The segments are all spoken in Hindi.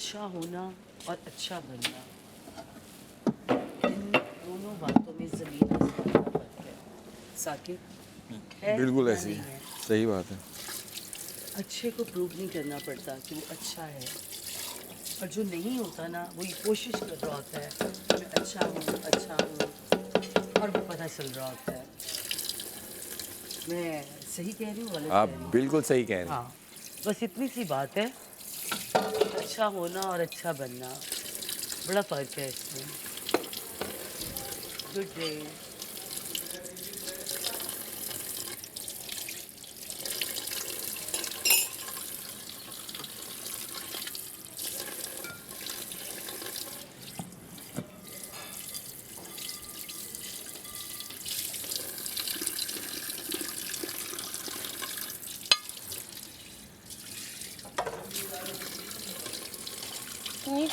अच्छा होना और अच्छा बनना, इन दोनों बातों में ज़मीन आसमान का फर्क है। साकिब है बिल्कुल या ऐसी नहीं है, है? सही बात है। अच्छे को प्रूव नहीं करना पड़ता कि वो अच्छा है, और जो नहीं होता ना वो ये कोशिश कर रहा होता है मैं अच्छा हूँ, और वो पता चल रहा होता है। मैं सही कह रही हूँ, गलत आप कह रही हूँ? बिल्कुल सही कह रहे हैं। हाँ, बस इतनी सी बात है। अच्छा होना और अच्छा बनना, बड़ा फ़र्क है इसमें। Good day. इतनी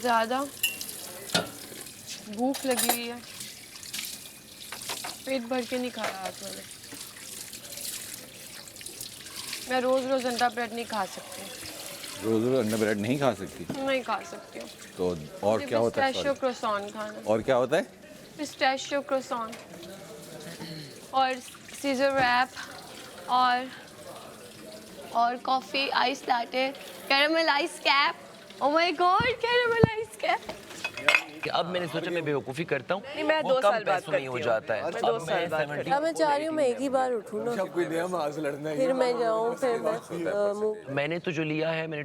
ज़्यादा भूख लगी हुई है, पेट भर के नहीं खाया आज मैंने। मैं रोज़ रोज़ अंडा ब्रेड नहीं खा सकती, रोज रोज अंडा ब्रेड नहीं खा सकती, नहीं खा सकती हूँ। तो और क्या होता है? Pistachio sorry। क्रोसान खाना, और क्या होता है? पिस्ताशियो क्रोसान और सीजर रैप और coffee ice latte, caramel ice cap. Oh my God, caramel ice cap. अब मैंने सोचा मैं बेवकूफ़ी करता हूँ, नहीं, मैं वो 2 कम साल बाद पैसों में ही हो करती हूँ। जाता है। मैं तो 2 अब साल बाद 17 अब मैं चाह रही हूँ मैं एक ही बार उठूँ ना, फिर मैं जाऊँ, फिर मैं मैंने तो जो लिया है, मैं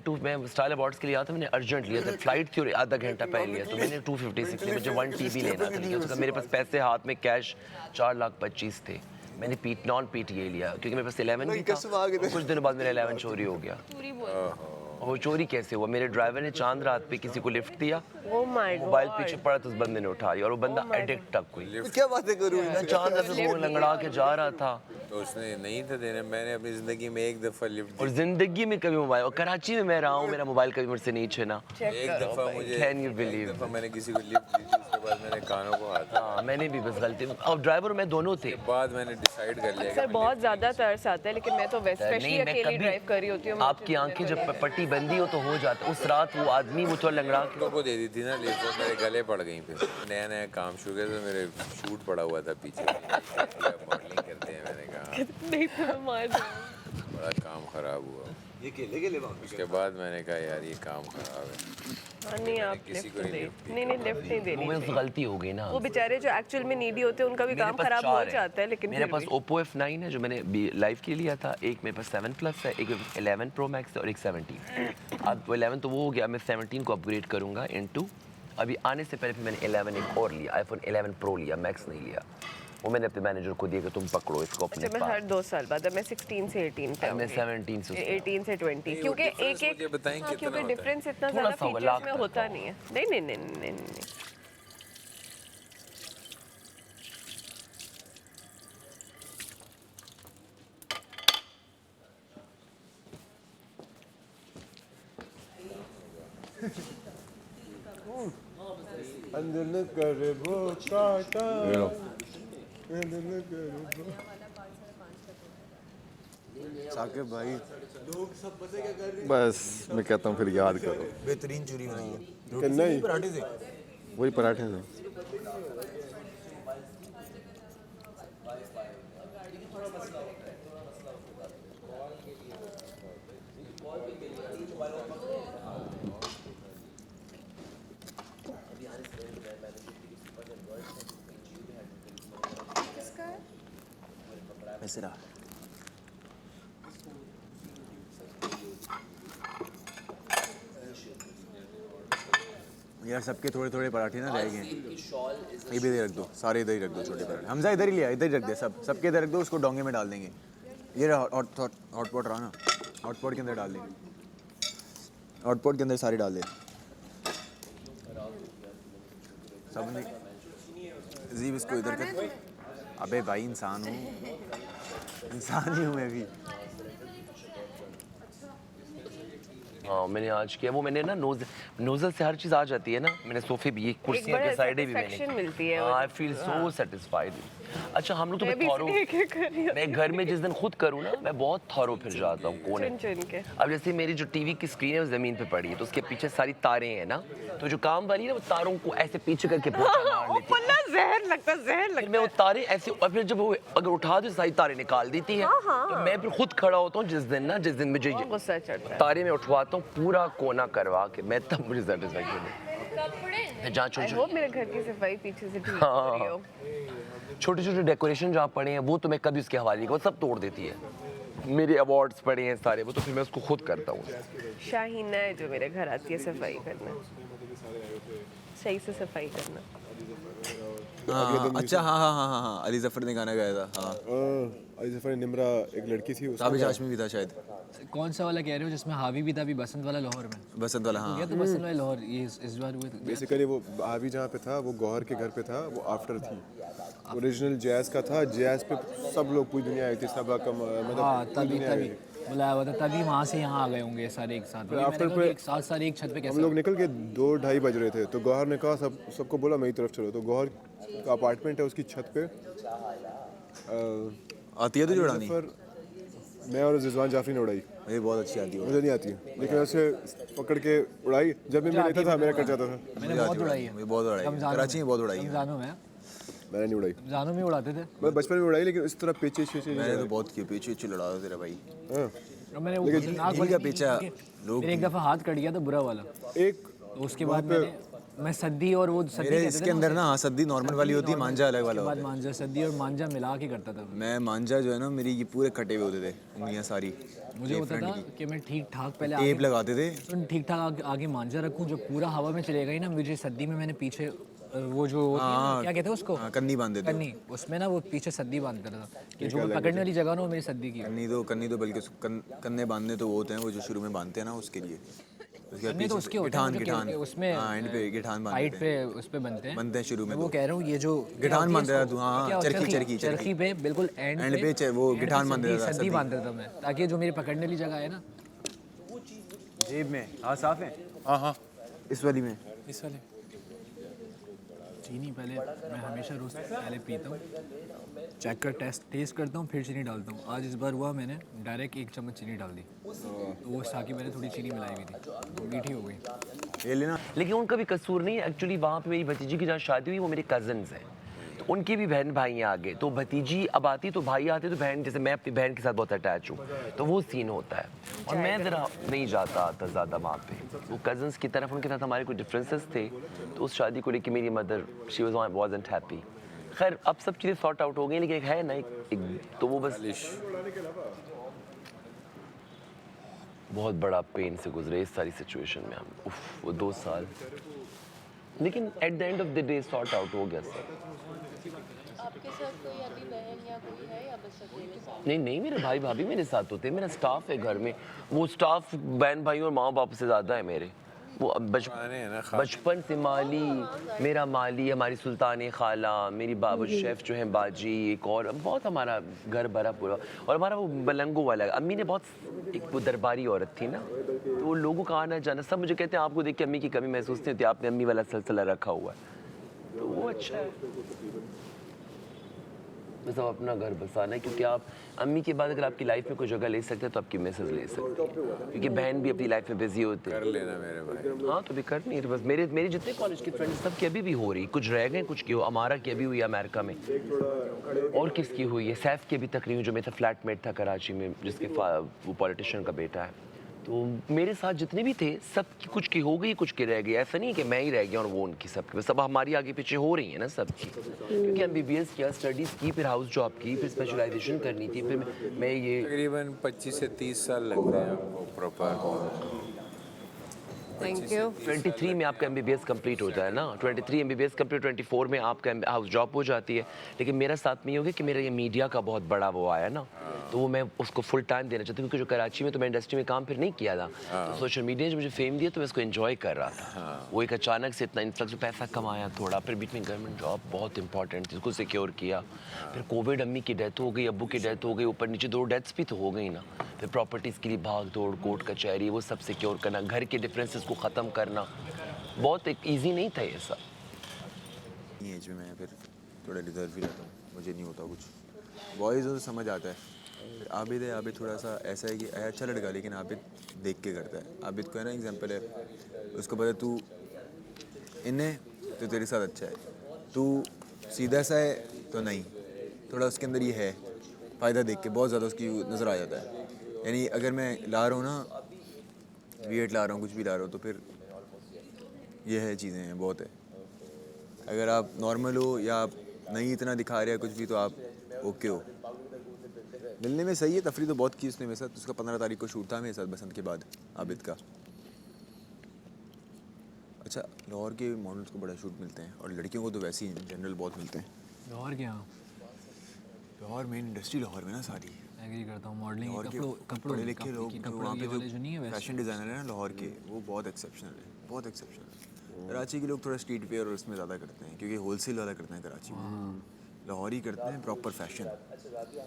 स्टाइल अवार्ड्स के लिए आया था, मैंने अर्जेंट लिया था, फ्लाइट थी और आधा घंटा पहले लिया, तो मैंने 256 लिया, मुझे 1 TB लेना था, लेकिन उसका मेरे पास पैसे हाथ में कैश 4,25,000 थे। मैंने नॉन PTA लिया क्योंकि मेरे पास 11 भी था, और कुछ दिनों बाद मेरा 11 चोरी हो गया। पूरी बोल। वो चोरी कैसे हुआ? मेरे ड्राइवर ने चांद रात पे किसी को लिफ्ट दिया, ओह माय मोबाइल गॉड, पीछे पड़ा तो उस बंदे ने उठा लिया, और वो बंदा my एडिक्ट तक कोई। क्या बातें करूँ मैं चांद रात से मुंह लंगड़ा के जा रहा था, तो उसने नहीं था देने। मैंने अपनी जिंदगी में एक दफा लिफ्ट और जिंदगी में कभी मोबाइल, और कराची में मैं रहा हूँ, मेरा मोबाइल कभी मुझसे नहीं छीना। एक दफा मुझे Can you एक believe? दफा मैंने किसी को लिफ्ट दी थी, उसके बाद मैंने कानों को हाथ हाँ, मैंने भी बस गलती, और ड्राइवर मैं दोनों थे। बाद मैंने डिसाइड कर लिया सर बहुत ज़्यादा तरस आता है, लेकिन मैं तो स्पेशली नहीं, मैं अकेली कभी, ड्राइव कर रही होती हूँ। आपकी आंखें जब पट्टी बंदी हो तो हो जाता है। उस रात वो आदमी वो थोड़ा लंगड़ा के, को दे दी थी ना लिफ्ट, वो मेरे गले पड़ गई। फिर नया नया काम शुरू किया तो मेरे शूट पड़ा हुआ था पीछे, मॉडलिंग करते हैं। मैंने कहा नहीं तो मैं मार दूँगी। बड़ा काम खराब हुआ। उसके बाद मैंने कहा यार ये काम खराब है। हाँ, नहीं आप किसी लिफ्ट को नहीं दे, लिफ्ट दी। नहीं लिफ्ट नहीं वो देनी मेरे से चाहिए। गलती हो गई ना। वो बेचारे जो एक्चुअल में नीडी होते हैं उनका भी मेरे काम पास खराब हो 4 जाता है, लेकिन मेरे फिर पास भी। Oppo F9 है जो मैंने लाइव के लिया था, एक मेरे पास 7 Plus है, एक 11 Pro Max है और एक 17। अब 11 तो वो हो गया, मैं 17 को अपग्रेड करूंगा इनटू, अभी आने से पहले फिर मैंने 11 एक और लिया, iPhone 11 Pro लिया, Max नहीं लिया। वो मैंने अपने मैनेजर को दिया कि तुम पकड़ो इसको अपने अच्छा, मैं हर पास। 2 साल बाद, अब मैं 16 से 18 पे मैं आऊँगी। 17 से 18 से 20, क्योंकि difference एक मुझे बताएं हाँ, कितना क्योंकि होता है? डिफरेंस इतना थोड़ा ज़्यादा सा होगा, फीचर्स लाख में तक होता का नहीं है। नहीं। ये लो। साकिब भाई बस मैं कहता हूँ फिर याद करो, बेहतरीन चूरी बनाई है। कितना ही? पराठे से वही पराठे से। ऐसे रहा। यार सबके थोड़े थोड़े पराठे ना रह गए, ये भी इधर रख दो, सारे इधर ही रख दो छोटे पराठे। हमजा इधर ही लिया, इधर ही रख दे, सबके इधर रख दो, उसको डोंगे में डाल देंगे। ये रहा हॉटपॉट रहा ना, हॉटपॉट के अंदर डाल देंगे, हॉटपॉट के अंदर सारे डाल दे सब ने। अजीब इसको इधर कर। अबे भाई इंसान हूँ, इंसान ही हूँ मैं भी। हाँ, मैंने आज किया वो, मैंने ना नोजल से हर चीज़ आ जाती है ना, मैंने सोफे भी, ये कुर्सियाँ बड़ा के साइडें भी मैंने satisfaction मिलती है हाँ, आई फील सो सेटिस्फाइड। अच्छा हम लोग तो मैं भी थॉरो, एक एक कर रही हूँ। मैं घर में जिस दिन खुद करूँ ना मैं बहुत थॉरो फिर जाता हूँ कोने। चुन चुन के। अब जैसे मेरी जो टीवी की स्क्रीन है वो जमीन पे पड़ी है तो उसके पीछे सारी तारें हैं ना, तो जो काम वाली है ना वो तारों को ऐसे पीछे करके पोछा मार लेती है। पन्ना जहर लगता फिर मैं वो तारे ऐसे और फिर जब वो अगर उठा दो सारी तारें निकाल देती है तो मैं फिर खुद खड़ा होता हूँ जिस दिन मुझे ये गुस्सा चढ़ता है। तारे में उठवाता हूँ पूरा कोना करवा के, मैं तब मुझे सेटिस्फैक्शन है। जहाँ आई छोटे होप मेरे घर की सफाई पीछे से ठीक हो रही हो। छोटे छोटे डेकोरेशन जहाँ पड़े हैं वो तो मैं कभी उसके हवाले नहीं, वो सब तोड़ देती है। मेरे अवार्ड्स पड़े हैं सारे, वो तो फिर मैं उसको खुद करता हूँ। शाहीना है जो मेरे घर आती है सफाई करना, सही से सफाई करना। हाँ, अच्छा हाँ अली जफर ने गाना गाया था। हाँ अली जफर निमरा एक लड़की थी ताबिश हाशमी भी था शायद। कौन सा वाला कह रहे हो जिसमें हावी भी था अभी बसंत वाला लाहौर में? बसंत वाला गया हाँ। तो बसंत वाला लाहौर ये इस बार हुए थे। बेसिकली वो हावी जहाँ पे था वो गौहर के घर पे था, वो आफ्टर थी। ओरिजिनल जैज का था, जैज पे सब लोग पूरी दुनिया आई थी, सब मतलब हाँ पूरी तभी दुनिया आई तभी थी। बुलाया हुआ था, तभी वहाँ से यहाँ आ गए होंगे सारे एक साथ। वही आफ्टर मैंने कहा पे कि एक साथ सारे एक छत पे हम कैसे? लोग निकल के 2-2:30 बज रहे थे तो गौहर ने कहा सबको बोला मेरी तरफ चलो, तो गौहर का अपार्टमेंट है उसकी छत पे आती है तो जोड़ानी? जफर मैं और रिजवान जाफरी ने उड़ाई। ये बहुत अच्छी आती है। मुझे नहीं आती लेकिन ऐसे पकड़ के उड़ाई, जब भी मैं लेता था मेरा कट जाता था। मैंने बहुत उड़ाई है मुझे बहुत उड़ाई है। रमज़ानों कराची में बहुत उड़ाई है। रमज़ानों में। मैंने नहीं उड़ाई, रमज़ानों में उड़ाते थे। मैं बचपन में उड़ाई लेकिन इस तरह पेचे मैंने तो बहुत किए, पीछे लड़ा दो तेरा भाई। और मैंने वो लेकिन नाक ढील वाली का नहीं पीछा की, लोग मेरे एक दफ़ा हाथ कट गया था बुरा वाला, एक तो उसके बाद मैं सद्दी और वो सद्दी मेरे कहते इसके थे अंदर ना हाँ सद्दी नॉर्मल वाली होती है, मांझा अलग वाला उसके बाद होता है। मांझा सद्दी और मांझा मिला के करता था। मैं मांझा जो है ना मेरी ये पूरे कटे हुए होते थे उंगलियां सारी। मुझे होता था कि मैं ठीक ठाक पहले टेप लगाते थे। ठीक ठाक आगे मांझा रखूं, जो पूरा हवा में चलेगा ही ना, मुझे सद्दी में मैंने पीछे वो जो होती है ना, क्या कहते हैं उसको, हाँ, कन्नी बांध देते। कन्नी, उसमें ना वो पीछे सद्दी बांधता था कि जो मैं पकड़ने वाली जगह ना वो मेरी सद्दी की। कन्नी तो बल्कि कन्ने बांधने तो वो होते हैं वो जो शुरू में बांधते हैं ना उसके लिए। उसके बाद कन्ने तो पीछे उसके होते हैं गिठान जो उसमें हाँ एंड पे गिठान हाइट बांधते हैं। पे उस पे बनते हैं शुरू में मैं वो तो। कह रहा हूँ ये जो गिठान बांध देता तू, हाँ, क्या होता है? चरखी चरखी पे बिल्कुल एंड पे वो गिठान बांध देता था, सद्दी बांध देता था मैं, ताकि जो मेरी पकड़ने वाली जगह है ना। जेब में हाँ साफ है। हाँ इस वाली में इस वाले चीनी पहले मैं हमेशा रोज पहले पीता हूँ, चेक कर टेस्ट करता हूँ, फिर चीनी डालता हूँ। आज इस बार हुआ मैंने डायरेक्ट 1 चम्मच चीनी डाल दी, तो वो साकी मैंने थोड़ी चीनी मिलाई हुई थी, तो मीठी हो गई। ये लेना। लेकिन उनका भी कसूर नहीं है एक्चुअली। वहाँ पे मेरी भतीजी की जहाँ शादी हुई वो मेरे कजन्स हैं, तो उनकी भी बहन भाई हैं आगे, तो भतीजी अब आती तो भाई आते तो बहन, जैसे मैं अपनी बहन के साथ बहुत अटैच हूँ तो वो सीन होता है। और मैं ज़रा नहीं जाता आता ज़्यादा वहाँ पे, वो कजन्स की तरफ उनके साथ हमारे कुछ डिफरेंसेस थे, तो उस शादी को लेकर मेरी मदर शी वाज़न्ट हैप्पी। खैर अब सब चीज़ें सॉर्ट आउट हो गई, लेकिन एक है ना एक तो वो बस बहुत बड़ा पेन से गुजरे इस सारी सिचुएशन में हम। उफ वो 2 साल, लेकिन at the end of the day sort out हो गया सब। आपके साथ कोई अभी बहन या कोई है या बस अकेले साथ? नहीं मेरे भाई भाभी मेरे साथ होते हैं, मेरा स्टाफ है घर में, वो स्टाफ बहन भाई और माँ बाप से ज़्यादा है मेरे। वो बचपन से माली, मेरा माली, हमारी सुल्तान खाला, मेरी बाबू शेफ़ जो हैं बाजी, एक और बहुत हमारा घर भरा पूरा। और हमारा वो बलंगो वाला, अम्मी ने बहुत एक वो दरबारी औरत थी ना, तो वो लोगों का आना जाना सब मुझे कहते हैं आपको देख के अम्मी की कमी महसूस नहीं होती, आपने अम्मी वाला सिलसिला रखा हुआ है, तो वो अच्छा है। बस अब अपना घर बसाना है, क्योंकि आप अम्मी के बाद अगर आपकी लाइफ में कोई जगह ले सकते हैं तो आपकी मिसेस ले सकते हैं, क्योंकि बहन भी अपनी लाइफ में बिजी होते हैं। कर लेना मेरे भाई। हाँ तो भी कर नहीं, बस मेरे जितने कॉलेज के फ्रेंड्स सब की अभी भी हो रही, कुछ रह गए कुछ की हो। अमारा की अभी हुई है अमेरिका में, और किसकी हुई है, सैफ की अभी तक नहीं हुई, जो मेरा फ्लैटमेट था कराची में, जिसके वो पॉलिटिशियन का बेटा है। तो मेरे साथ जितने भी थे सब की कुछ की हो गई, कुछ की रह गई, ऐसा नहीं कि मैं ही रह गया और वो उनकी, सबकी सब हमारी आगे पीछे हो रही है ना सबकी, क्योंकि MBBS किया, स्टडीज़ की, फिर हाउस जॉब की, फिर स्पेशलाइजेशन करनी थी, फिर मैं ये तकरीबन 25 से 30 साल लगते हैं आपको प्रॉपर। Thank you. 23 में आपका MBBS कंप्लीट होता है ना, 23 MBBS कंप्लीट, 24 में आपका हाउस जॉब हो जाती है। लेकिन मेरा साथ में ये हो गया कि मेरा ये मीडिया का बहुत बड़ा वो आया ना, तो वो मैं उसको फुल टाइम देना चाहती हूँ, क्योंकि जो कराची में तो मैं इंडस्ट्री में काम फिर नहीं किया था, तो सोशल मीडिया ने मुझे फेम दिया तो मैं इसको एंजॉय कर रहा था। वो एक अचानक से इतना इन्फ्लक्स पैसा कमाया थोड़ा, फिर बीच में गवर्नमेंट जॉब बहुत इंपॉर्टेंट थी, उसको सिक्योर किया, फिर कोविड, अम्मी की डेथ हो गई, अब्बू की डेथ हो गई, ऊपर नीचे 2 डेथ्स भी तो हो गई ना, फिर प्रॉपर्टीज़ के लिए भाग दौड़, कोर्ट कचहरी, वो सब सिक्योर करना, घर के डिफरेंसेस को ख़त्म करना, बहुत एक ईजी नहीं था ये सब। एज में मैं फिर थोड़ा रिजर्व ही रहता हूँ, मुझे नहीं होता कुछ। बॉयज़ तो समझ आता है। फिर आबिद है, आबिद थोड़ा सा ऐसा है कि अच्छा लड़का, लेकिन आबिद देख के करता है। आबिद को है ना एग्जांपल है, उसको पता तू इन्हें तो तेरे साथ अच्छा है, तू सीधा सा है तो नहीं, थोड़ा उसके अंदर ये है, फ़ायदा देख के बहुत ज़्यादा उसकी नज़र आ जाता है। यानी अगर मैं ला रहा हूँ ना, वेट ला रहा हूँ, कुछ भी ला रहा हूँ, तो फिर ये है, चीज़ें हैं, बहुत है। अगर आप नॉर्मल हो या आप नहीं इतना दिखा रहे हैं कुछ भी, तो आप ओके हो। मिलने में सही है, तफरी तो बहुत की उसने मेरे साथ। उसका 15 तारीख को शूट था मेरे साथ बसंत के बाद, आबिद का। अच्छा, लाहौर के मॉडल्स को बड़ा शूट मिलते हैं, और लड़कियों को तो वैसे ही जनरल बहुत मिलते हैं। लाहौर के यहाँ लाहौर मेन इंडस्ट्री लाहौर में ना सारी। एग्री करता हूँ। मॉडलिंग लाहौर के कपड़ों पढ़े लिखे लोग जो वहाँ पे वाले जो नहीं है फैशन डिज़ाइनर हैं ना लाहौर के, वो बहुत एक्सेप्शनल है, बहुत एक्सेप्शनल है। कराची के लोग थोड़ा स्ट्रीट वेयर और उसमें ज़्यादा करते हैं, क्योंकि होलसेल वाला करते हैं कराची में। लाहौर ही करते हैं प्रॉपर फैशन।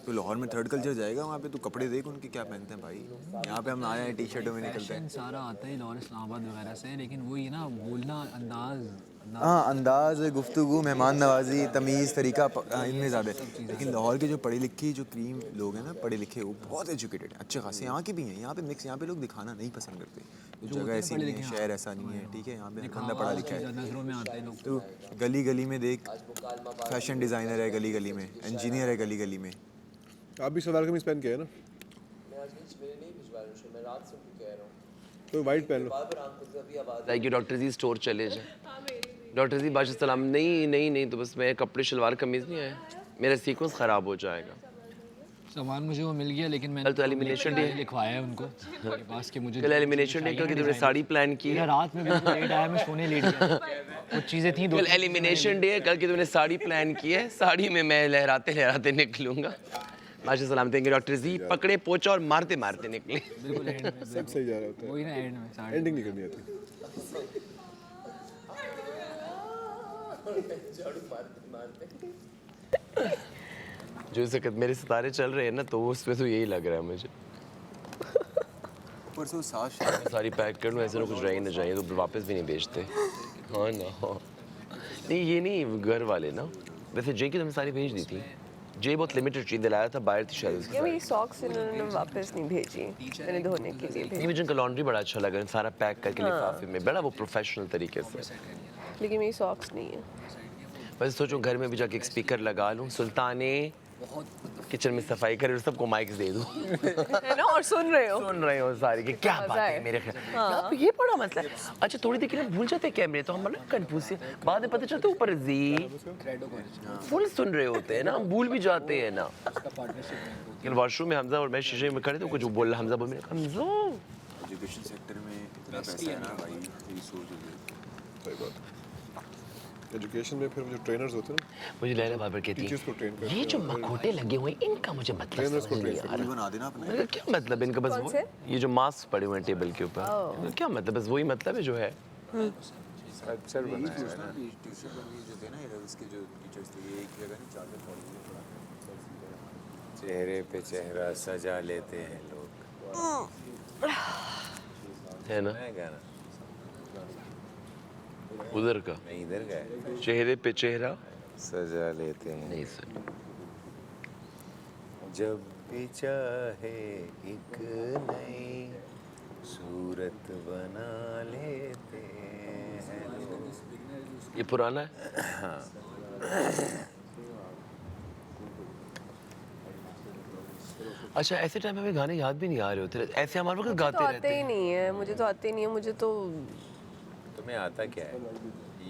तो लाहौर में थर्ड कल्चर जाएगा, वहाँ पे तो कपड़े देख उनके क्या पहनते हैं भाई। यहाँ पे हम आए हैं टी शर्टों में निकलते हैं। सारा आता है लाहौर इस्लामाबाद वगैरह से, लेकिन वो ये ना बोलना अंदाज हाँ, अंदाज़, गुफ्तगू, मेहमान नवाजी, तमीज़, तरीका इनमें ज़्यादा है। लेकिन लाहौर के जो पढ़े लिखे जो क्रीम लोग हैं ना, पढ़े लिखे, वो बहुत एजुकेटेड हैं, अच्छे खासे। यहाँ के भी हैं, यहाँ पे मिक्स, यहाँ पे लोग दिखाना नहीं पसंद करते। जगह ऐसी नहीं है, शहर ऐसा नहीं है, ठीक है। यहाँ पे बंदा पढ़ा लिखा है, नजरों में आते हैं लोग। तो गली गली में देख, फैशन डिज़ाइनर है गली गली में, इंजीनियर है गली गली में। आप भी सलवार कमीज पहन के है ना? तो वाइट पहन लो। लाइक डॉक्टर जी स्टोर चले जाए, डॉक्टर जी बादशाह सलाम, नहीं नहीं नहीं, तो बस मैं कपड़े शलवार कमीज़ नहीं आए, मेरा सीक्वेंस ख़राब हो जाएगा। सामान मुझे वो मिल गया, लेकिन मैंने कल तो एलिमिनेशन डे लिखवाया है उनको मेरे पास कि मुझे कल एलिमिनेशन डे, कल की तुमने साड़ी प्लान की है। रात में बिल्कुल लेट आया, मैं सोने लेट गया। कुछ चीज़ें थी दो। कल एलिमिनेशन डे है, कल की तुमने साड़ी प्लान की है, साड़ी में मैं लहराते लहराते निकलूंगा। बादशाह सलाम देंगे डॉक्टर जी, पकड़े पोचा और मारते मारते निकले। बिल्कुल एंड में सब सही जा रहा होता वही ना, एंड में है, एंडिंग नहीं करनी आती। जो इस वक्त मेरे सितारे चल रहे हैं ना, तो उसमें तो यही लग रहा है मुझे। ऊपर से वो साथ सारी पैक कर लूँ, ऐसे ना कुछ रह ही ना जाए, तो वापस भी नहीं भेजते। हाँ ना, हाँ नहीं, ये नहीं, घर वाले ना। वैसे जे की तुमने सारी भेज दी थी, जे बहुत लिमिटेड चीज़ दिलाया था, बाहर थी शायद उसकी। ये मेरी सॉक्स इन्होंने वापस नहीं भेजी, मैंने धोने के लिए भेजी। नहीं, मुझे उनका लॉन्ड्री बड़ा अच्छा लगा, सारा पैक करके लिफाफे में, बड़ा वो प्रोफेशनल तरीके से। लेकिन मेरी सॉक्स नहीं है। वैसे सोचो घर में भी जाके एक स्पीकर लगा लूँ, सुल्ताने किचन में सफाई करे और सबको माइक्स दे दूँ। है ना, और सुन रहे हो सारी कि क्या बात है मेरे ख्याल। यहाँ पे ये बड़ा मसला है। अच्छा, थोड़ी देर के लिए भूल जाते हैं कैमरे, तो हम मतलब कंफ्यूज, बाद में पता चलता है ऊपर जी फुल सुन रहे होते हैं ना, हम भूल भी जाते हैं ना। कल वॉशरूम में हमजा और मैं शीशे में खड़े थे, कुछ बोल रहा, हमजा बोल रहा, हमजा एजुकेशन सेक्टर में इतना पैसा है ना भाई, ये सोच सही बात। एजुकेशन में फिर वो जो ट्रेनर्स होते हैं ना, मुझे लैला बाबर कहती टीचर्स को ट्रेन है, करते ये जो मखोटे लगे हुए हैं, इनका मुझे मतलब ट्रेनर्स को समझ नहीं ट्रेन आ रहा। बना देना अपने। मैंने कहा, क्या मतलब इनका, बस वो ये जो मास्क पड़े हुए हैं टेबल के ऊपर, क्या मतलब, बस वही मतलब है जो है। स्ट्रक्चर बनाया है ना। टीचर जो थे ना, इसके जो टीचर्स थे, ये एक जगह नहीं, 4 कॉलेज में पढ़ा। चेहरे पे चेहरा सजा लेते हैं लोग, है ना, है गाना? उधर का नहीं, इधर का है, चेहरे पे चेहरा सजा लेते हैं नहीं सुन। जब भी चाहे एक नई सूरत बना लेते हैं लोग। ये पुराना है। अच्छा, ऐसे टाइम में हमें गाने याद भी नहीं आ रहे होते, ऐसे हमारे वक्त गाते तो रहते आते ही हैं। नहीं है, मुझे तो आते नहीं है, मुझे तो तुम्हें आता क्या है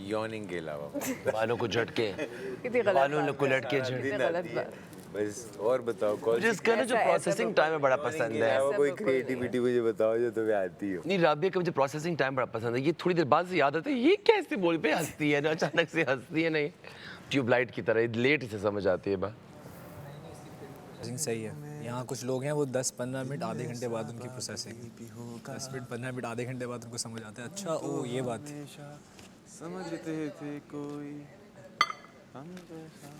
यॉर्निंग के अलावा? बालों को झटके, कितनी गलत बालों बात को है। लटके झटके। कितनी गलत बात। बस और बताओ, कौन सी जिसका ना जो ऐसा- प्रोसेसिंग टाइम है बड़ा पसंद के है। अलावा कोई क्रिएटिविटी मुझे बताओ जो तुम्हें आती हो। नहीं, राबिया का मुझे प्रोसेसिंग टाइम बड़ा पसंद है। ये थोड़ी देर बाद से याद आता है, ये कैसे बोल पे हंसती है ना, अचानक से हंसती है, नहीं ट्यूबलाइट की तरह लेट से समझ आती है बात। सही है। यहाँ कुछ लोग हैं वो 10-15 मिनट आधे घंटे बाद उनकी प्रोसेसिंग, 10 मिनट 15 मिनट आधे घंटे बाद उनको समझ आता है, अच्छा ओ ये बात थी। समझते थे कोई हम जैसा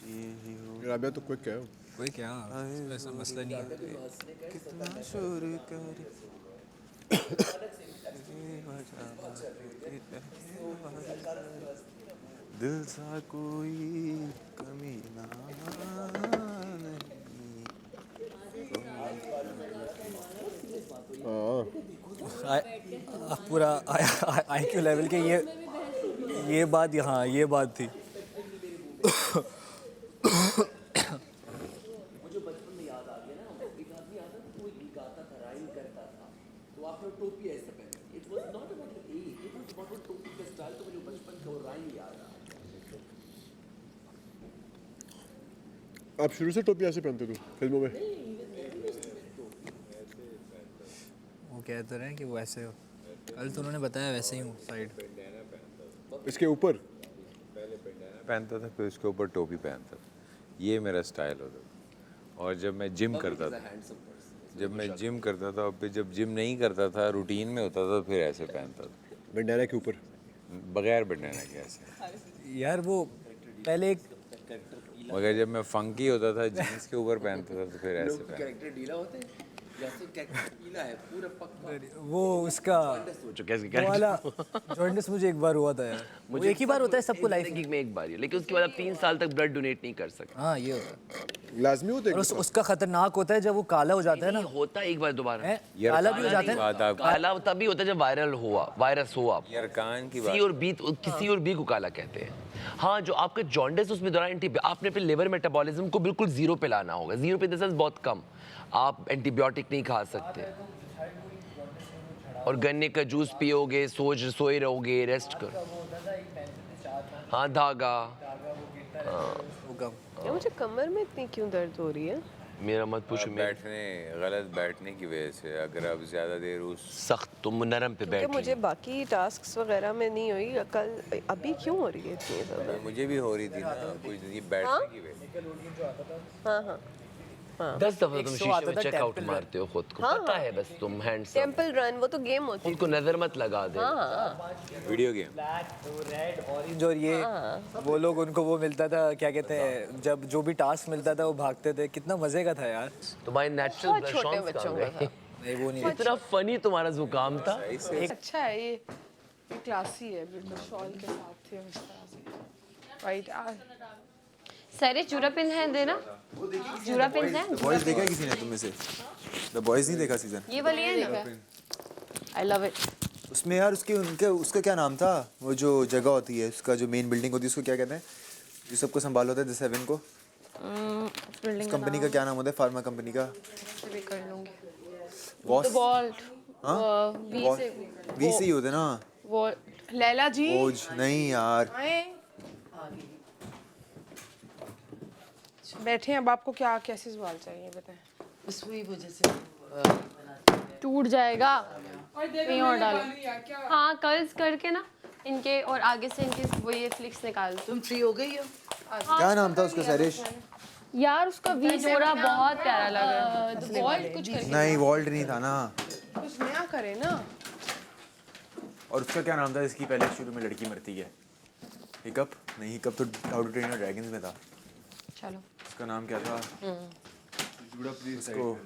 यही हो। राबिया तो क्विक है। कोई क्या, ऐसा मसला नहीं है। कितना शोर कर दिल सा कोई कमी ना पूरा IQ लेवल के ये बात, हाँ ये बात थी। आप शुरू से टोपी ऐसे पहनते थे फिल्मों में? वो कहते रहे कि वो ऐसे हो, कल तो उन्होंने बताया वैसे ही हूँ साइड। इसके ऊपर पहनता था, फिर उसके ऊपर टोपी पहनता था। ये मेरा स्टाइल होता था। और जब मैं जिम करता था, और फिर जब जिम नहीं करता था, रूटीन में होता था, फिर ऐसे पहनता था, बंडाना के ऊपर, बगैर बंडाना के ऐसे। यार वो पहले एक मगर जब मैं फंकी होता था, जीन्स के ऊपर पहनता था, तो फिर ऐसे पहनता। वो उसका वो वाला जॉन्डिस मुझे एक बार हुआ था यार। वो एक ही बार होता है सबको लाइफ में। में एक बार ही, लेकिन उसके बाद आप 3 साल तक ब्लड डोनेट नहीं कर सकते। हाँ ये होता है। लाजमी होता है। और उसका खतरनाक होता है जब वो काला हो जाता है ना। होता है एक बार दोबारा। काला भी हो जाता है। काला तभी होता है जब वायरस हुआ। यरकान की सी और बी, किसी और बी को काला कहते हैं। हाँ, जो आपका जॉन्डिस उसमें दौरान आपने अपने लिवर मेटाबॉलिज्म को बिल्कुल जीरो पे लाना होगा। जीरो पे इन द सेंस बहुत कम। आप एंटीबायोटिक नहीं खा सकते और गन्ने का जूस पियोगे, सोए रहोगे, रेस्ट करो। हाँ, धागा। यार मुझे कमर में इतनी क्यों दर्द हो रही है? मेरा मत पूछो। गलत बैठने की वजह से, अगर आप ज्यादा देर उस सख्त तुम नरम पे बैठ मुझे बाकी टास्क्स वगैरह में नहीं हुई, कल अभी क्यों हो रही है इतनी ज़्यादा? मुझे भी हो रही थी ना, कोई ये बैठने की वजह। हाँ 10 दफा तुम शीशे में चेकआउट मारते हो खुद को। पता है बस तुम हैंड्स टेंपल रन, वो तो गेम होती है। उनको नजर मत लगा दे। Video game. ऑरेंज और ये वो लोग, उनको वो मिलता था, क्या कहते हैं, जब जो भी टास्क मिलता था वो भागते थे। कितना मजे का था यार। तुम्हारे नेचुरल बहुत छोटे बच्चों का था। नहीं वो नहीं। इतना फनी तुम्हारा जुकाम था। अच्छा है ये क्लासी है, बिल्कुल शॉल के साथ थे इस तरह से। राइट सारे जूरा पिन है देना। जूरा पिन है। बॉयज देखा है किसी ने तुम में से? द बॉयज नहीं देखा सीजन? ये वाली है ना। I love it. उसमें यार उसका क्या नाम था? वो जो जगह होती है, उसका जो मेन बिल्डिंग होती है, उसको क्या कहते हैं? जो सबको संभाल होता है, द 7 को। बिल्डिंग कंपनी का क्या नाम होता है? फार्मा कंपनी का। भी कर लूंगी। बॉस। वॉल्ट। हाँ? वी से ही होते ना? वॉल्ट। लैला जी। ओज नहीं यार। बैठे हैं, अब आपको क्या कैसे सवाल चाहिए बताएं। बस वही वजह से टूट जाएगा। कहीं और डालो। हाँ, कर्ल्स करके ना इनके, और आगे से इनके वो ये फ्लिक्स निकाल दो। तुम फ्री हो गई हो? क्या नाम था उसका? सैरिश? यार उसका वी जोड़ा बहुत प्यारा लग रहा है। वॉल्ट कुछ करके। नहीं, वॉल्ट नहीं था ना। कुछ नया करे ना। और उसका क्या नाम था इसकी पहले शुरू में लड़की मरती है? हिकअप? नहीं, हिकअप तो how to train your dragons में था। चलो उसका नाम क्या था? उसको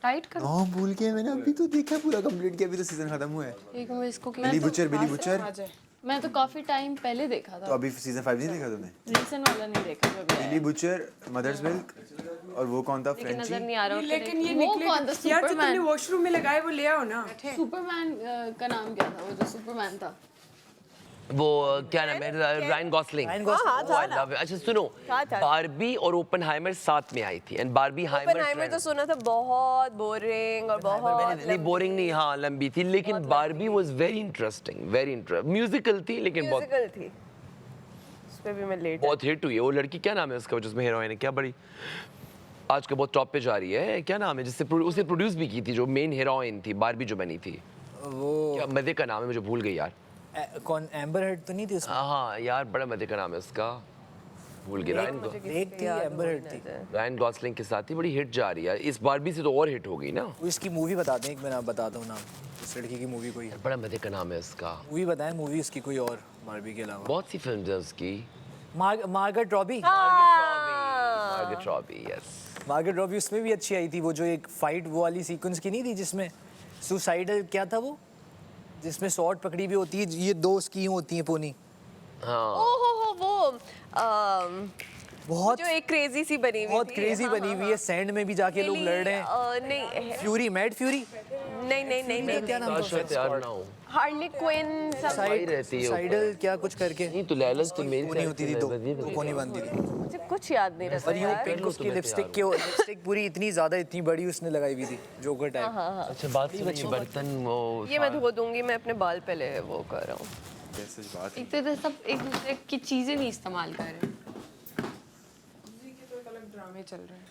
टाइट करो। नाम भूल गया मैंने। अभी तो देखा, पूरा कंप्लीट किया, अभी तो सीजन खत्म हुआ है। एक मिनट इसको बिली बुचर। मैं तो काफी टाइम पहले देखा तो था। अभी सीजन 5 नहीं देखा तुमने? रीसेंट वाला नहीं देखा जो अभी बिली बुचर, मदर्स मिल्क, और वो कौन था? लेकिन फ्रेंची? नजर नहीं आ रहा। लेकिन ये वो निकले कौन था? यार, जो तुमने सुपरमैन। वॉशरूम में लगाए वो ले आओ ना। सुपरमैन का नाम क्या था? वो जो सुपरमैन था। वो क्या नाम है? Ryan Gosling. अच्छा सुनो, बारबी और ओपनहाइमर साथ में आई थी। एंड बारबी ओपेनहाइमर तो सुना था बहुत बोरिंग और बहुत नहीं, बोरिंग नहीं, हाँ लंबी थी, लेकिन Barbie was very interesting, musical थी, लेकिन बहुत म्यूजिकल थी। उसमें भी मैं लेट बहुत हिट हुई है। वो लड़की क्या नाम है उसका, जिसमें हीरोइन है, क्या बड़ी आजकल बहुत टॉप पे जा रही है, क्या नाम है, जिससे उसे प्रोड्यूस भी की थी, जो मेन हीरोइन थी बारबी जो बनी थी, वो क्या मजे का नाम है, मुझे भूल गई यार। कौन, एम्बर हर्ड तो नहीं थी उसमें? हाँ यार, बड़ा मजे का नाम है उसका, भूल गई। एक थी, एम्बर हर्ड थी। रायन गॉसलिंग के साथ ही बड़ी हिट जा रही है। इस बारबी से तो और हिट हो गई ना। इसकी मूवी बता दें, एक मैं बताता हूँ नाम इस लड़की की मूवी कोई। बड़ा मजे का नाम है उसका। मूवी बताएं, मूवी उसकी कोई और बारबी के अलावा। बहुत सी फिल्म है उसकी। Margaret Robbie. Margaret Robbie, yes. Margaret Robbie उसमें भी अच्छी आई थी। वो जो एक फाइट वो वाली सीक्वेंस की नहीं थी, जिसमें सुसाइडल क्या था वो, जिसमें शॉट पकड़ी भी होती है, ये 2 उसकी होती हैं पोनी। हाँ। ओहो बहुत जो एक क्रेजी सी बनी हुई बहुत थी। क्रेजी हाँ, बनी हाँ, हुई है, हाँ। सैंड में भी जाके लोग लड़ रहे हैं। नहीं फ्यूरी, मैड फ्यूरी, नहीं नहीं नहीं नहीं क्या नाम था ताशा तैयार ना हो हार्ली क्विन साइड रहती है साइडल क्या कुछ करके नहीं तो लैला तो मेरी कोनी होती थी, दो कोनी बनती थी, मुझे कुछ याद नहीं रहता और यूं यार। पिंक उसकी लिपस्टिक के लिपस्टिक पूरी इतनी ज्यादा इतनी बड़ी उसने लगाई हुई थी, जोकर टाइप। अच्छा बात सुनिए बर्तन वो ये मैं धो दूंगी, मैं अपने बाल पहले वो कर रहा हूँ। कैसे बात एक तो इधर सब एक दूसरे की चीजें नहीं इस्तेमाल कर रहे हैं। तो एक अलग ड्रामे चल रहे हैं।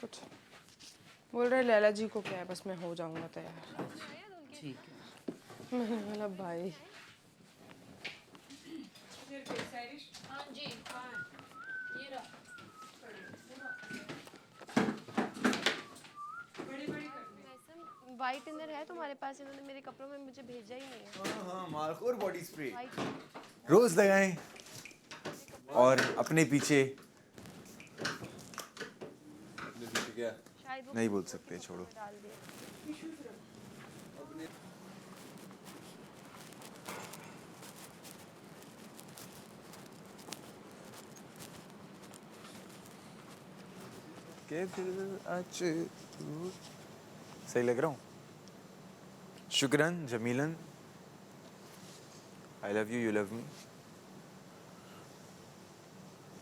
कुछ बोल रहे लैला जी को क्या है, बस मैं हो जाऊंगा तैयार। ठीक है। मैंने बोला भाई वाइट इनर है तुम्हारे पास? इन्होंने मेरे कपड़ों में मुझे भेजा ही नहीं है। हाँ मार्कोर बॉडी स्प्रे वाइट रोज लगाएं और अपने पीछे शायद वो नहीं बोल सकते, छोड़ो। डाल दिया। सही लग रहा हूँ? शुक्रन जमीलन, I love you, you love me,